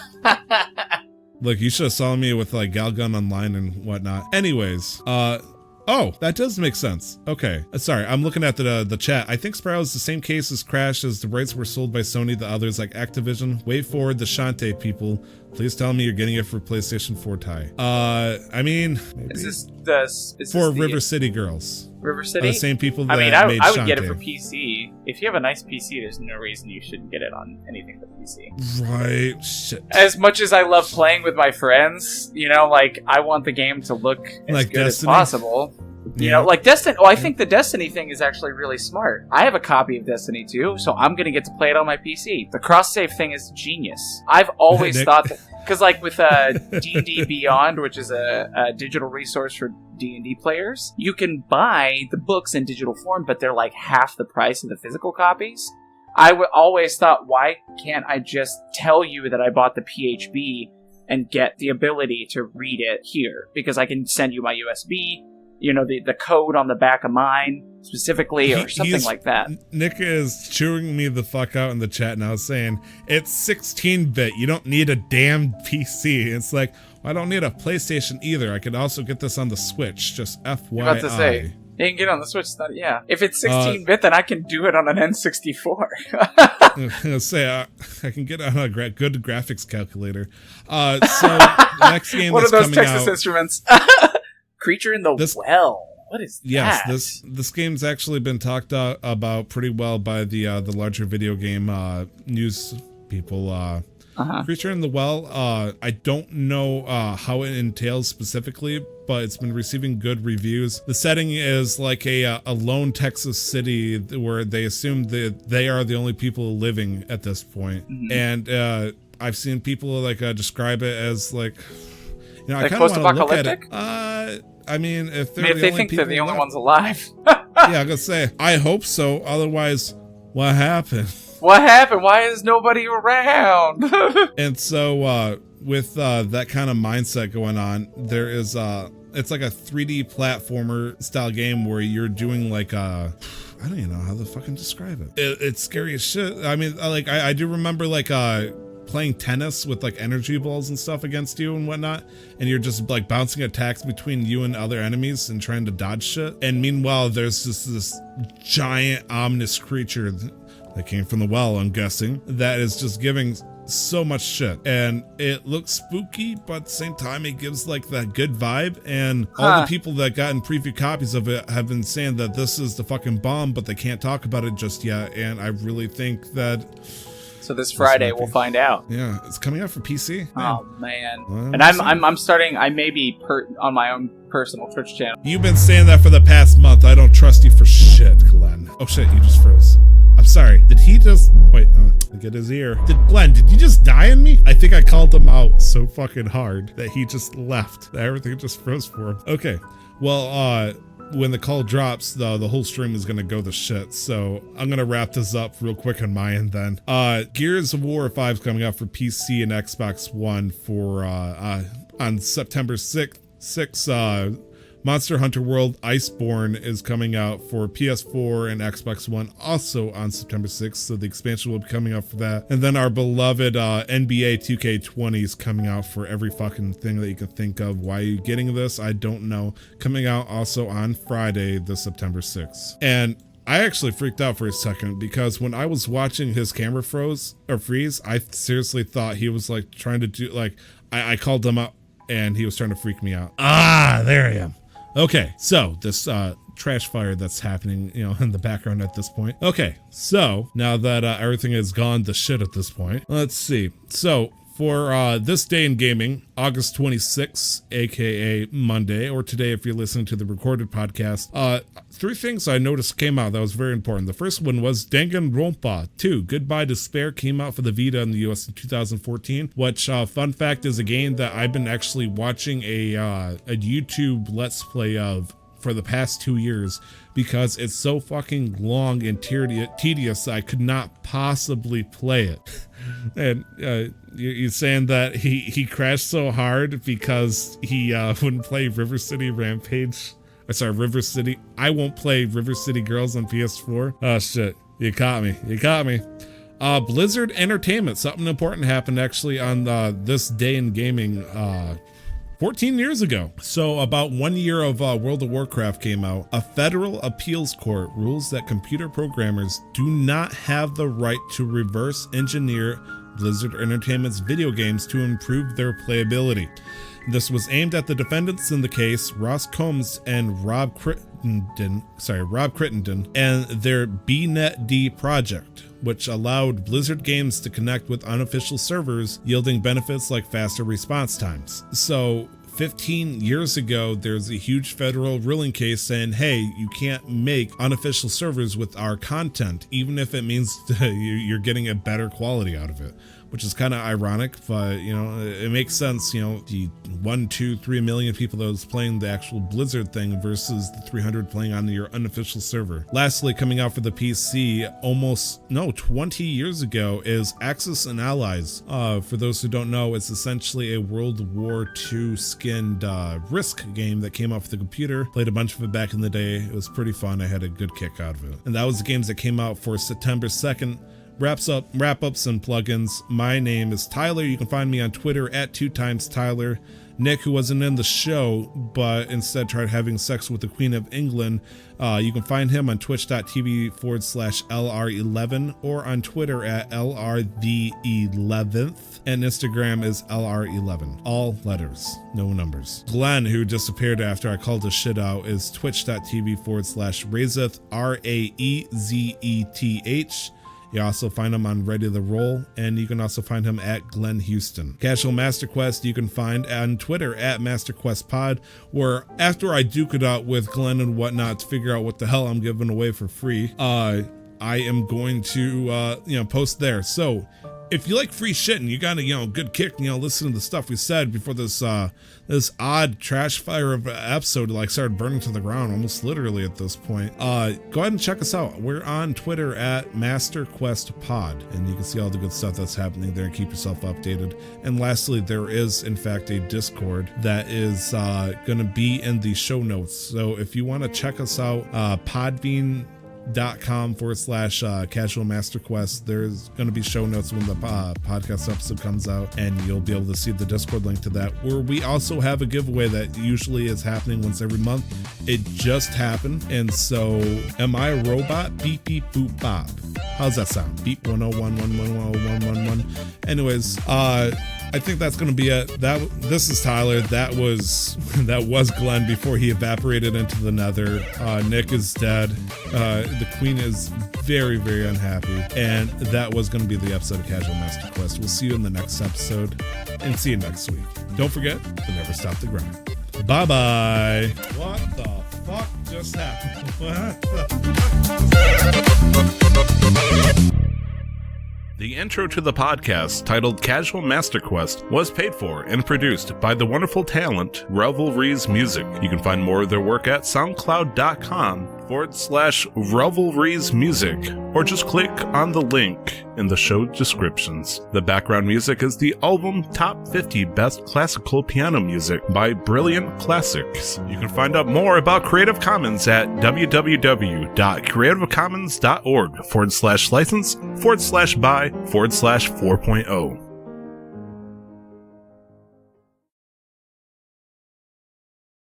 look, you should have saw me with like Galgun Online and whatnot. Anyways, oh, that does make sense. Okay, sorry, I'm looking at the chat. I think Spyro is the same case as Crash, as the rights were sold by Sony to others like Activision. Wait for the Shantae people. Please tell me you're getting it for PlayStation 4 tie. I mean, maybe. Is this for River City Girls? River City? The same people that made I would get it for PC. If you have a nice PC, there's no reason you shouldn't get it on anything but PC. Right. Shit. As much as I love playing with my friends, you know, like, I want the game to look as like good Destiny? as possible. You know, like Destiny. Oh, I think the Destiny thing is actually really smart. I have a copy of Destiny 2, so I'm going to get to play it on my PC. The cross-save thing is genius. I've always thought that... Because, like, with D&D Beyond, which is a digital resource for D&D players, you can buy the books in digital form, but they're, like, half the price of the physical copies. I always thought, why can't I just tell you that I bought the PHB and get the ability to read it here? Because I can send you my USB, you know, the code on the back of mine specifically, or something like that. Nick is chewing me the fuck out in the chat now, saying it's 16-bit. You don't need a damn PC. It's like, well, I don't need a PlayStation either. I could also get this on the Switch. Just FYI. You're about to say, you can get it on the Switch. Yeah. If it's 16-bit, then I can do it on an N64. I say I can get it on a good graphics calculator. So next game what that's are those coming Texas out, Instruments? Creature in the Well. What is that? Yes, this game's actually been talked about pretty well by the larger video game news people. Creature in the Well, I don't know how it entails specifically, but it's been receiving good reviews. The setting is like a lone Texas city where they assume that they are the only people living at this point. Mm-hmm. And I've seen people like describe it as like, you know, like I kind of want to look at it. I mean, if they think they're the only ones alive. Yeah, I'm gonna say, I hope so. Otherwise, what happened? What happened? Why is nobody around? And so, with that kind of mindset going on, there is it's like a 3D platformer style game where you're doing like I don't even know how to fucking describe it. It's scary as shit. I mean, like I do remember like playing tennis with like energy balls and stuff against you and whatnot, and you're just like bouncing attacks between you and other enemies and trying to dodge shit. And meanwhile, there's just this giant ominous creature that came from the well, I'm guessing, that is just giving so much shit. And it looks spooky, but at the same time it gives like that good vibe. And all the people that gotten preview copies of it have been saying that this is the fucking bomb, but they can't talk about it just yet. And I really think that so this Friday we'll find out. Yeah, it's coming out for PC. Oh man. Well, and I'm starting. I may be on my own personal Twitch channel. You've been saying that for the past month. I don't trust you for shit, Glenn. Oh shit, you just froze. I'm sorry. Did he just wait? Get his ear. Glenn, did you just die on me? I think I called him out so fucking hard that he just left. That everything just froze for him. Okay. Well, when the call drops, the whole stream is gonna go to shit. So I'm gonna wrap this up real quick on my end then. Gears of War 5 is coming out for PC and Xbox One for on September 6th. Monster Hunter World Icebourne is coming out for PS4 and Xbox One also on September 6th, so the expansion will be coming out for that. And then our beloved NBA 2K20 is coming out for every fucking thing that you can think of. Why are you getting this? I don't know. Coming out also on Friday, the September 6th. And I actually freaked out for a second because when I was watching his camera freeze, I seriously thought he was like trying to do like, I called him up and he was trying to freak me out. Ah, there I am. Okay, so this trash fire that's happening, in the background at this point. Okay, so now that everything has gone to shit at this point, let's see. So for this day in gaming, August 26th, aka Monday, or today if you're listening to the recorded podcast, 3 things I noticed came out that was very important. The first one was Danganronpa 2, Goodbye Despair, came out for the Vita in the US in 2014, which, fun fact, is a game that I've been actually watching a YouTube Let's Play of for the past 2 years because it's so fucking long and tedious I could not possibly play it. And you're saying that he crashed so hard because he wouldn't play River City Rampage. River City. I won't play River City Girls on PS4. Oh shit, you caught me. Blizzard Entertainment, something important happened actually on this day in gaming 14 years ago. So about 1 year of World of Warcraft came out. A federal appeals court rules that computer programmers do not have the right to reverse engineer Blizzard Entertainment's video games to improve their playability. This was aimed at the defendants in the case, Ross Combs and Rob Crittenden, and their BNetD project, which allowed Blizzard games to connect with unofficial servers, yielding benefits like faster response times. So 15 years ago, there's a huge federal ruling case saying, hey, you can't make unofficial servers with our content, even if it means you're getting a better quality out of it, which is kind of ironic, but it makes sense. The 1, 2, 3 million people that was playing the actual Blizzard thing versus the 300 playing on your unofficial server. Lastly, coming out for the PC 20 years ago is Axis and Allies. For those who don't know, it's essentially a World War II skinned Risk game that came out for the computer. Played a bunch of it back in the day. It was pretty fun. I had a good kick out of it. And that was the games that came out for September 2nd. Wrap-ups and plugins. My name is Tyler. You can find me on Twitter at 2timestyler. Nick, who wasn't in the show, but instead tried having sex with the Queen of England, you can find him on twitch.tv/LR11 or on Twitter at LRThe11th, and Instagram is LR11. All letters, no numbers. Glenn, who disappeared after I called his shit out, is twitch.tv/Razeth, RAEZETH. You also find him on Ready to Roll, and you can also find him at Glenn Houston. Casual Master Quest you can find on Twitter at MasterQuestPod, where after I duke it out with Glenn and whatnot to figure out what the hell I'm giving away for free, I am going to post there. So if you like free shit and you got a good kick, listen to the stuff we said before this this odd trash fire of an episode started burning to the ground almost literally at this point, go ahead and check us out. We're on Twitter at MasterQuestPod, and you can see all the good stuff that's happening there and keep yourself updated. And lastly, there is in fact a Discord that is going to be in the show notes. So if you want to check us out, podbean.com/Casual Master Quest. There's going to be show notes when the podcast episode comes out, and you'll be able to see the Discord link to that, where we also have a giveaway that usually is happening once every month. It just happened, and so am I a robot? Beep beep boop bop. How's that sound? Beep 101111111. Anyways, I think that's going to be it. This is Tyler. That was Glenn before he evaporated into the nether. Nick is dead. The Queen is very, very unhappy. And that was going to be the episode of Casual Master Quest. We'll see you in the next episode, and see you next week. Don't forget to never stop the grind. Bye-bye. What the fuck just happened? What the... The intro to the podcast, titled Casual Master Quest, was paid for and produced by the wonderful talent Revelries Music. You can find more of their work at soundcloud.com/Revelries Music, or just click on the link in the show descriptions. The background music is the album Top 50 Best Classical Piano Music by Brilliant Classics. You can find out more about Creative Commons at www.creativecommons.org/license/by/4.0.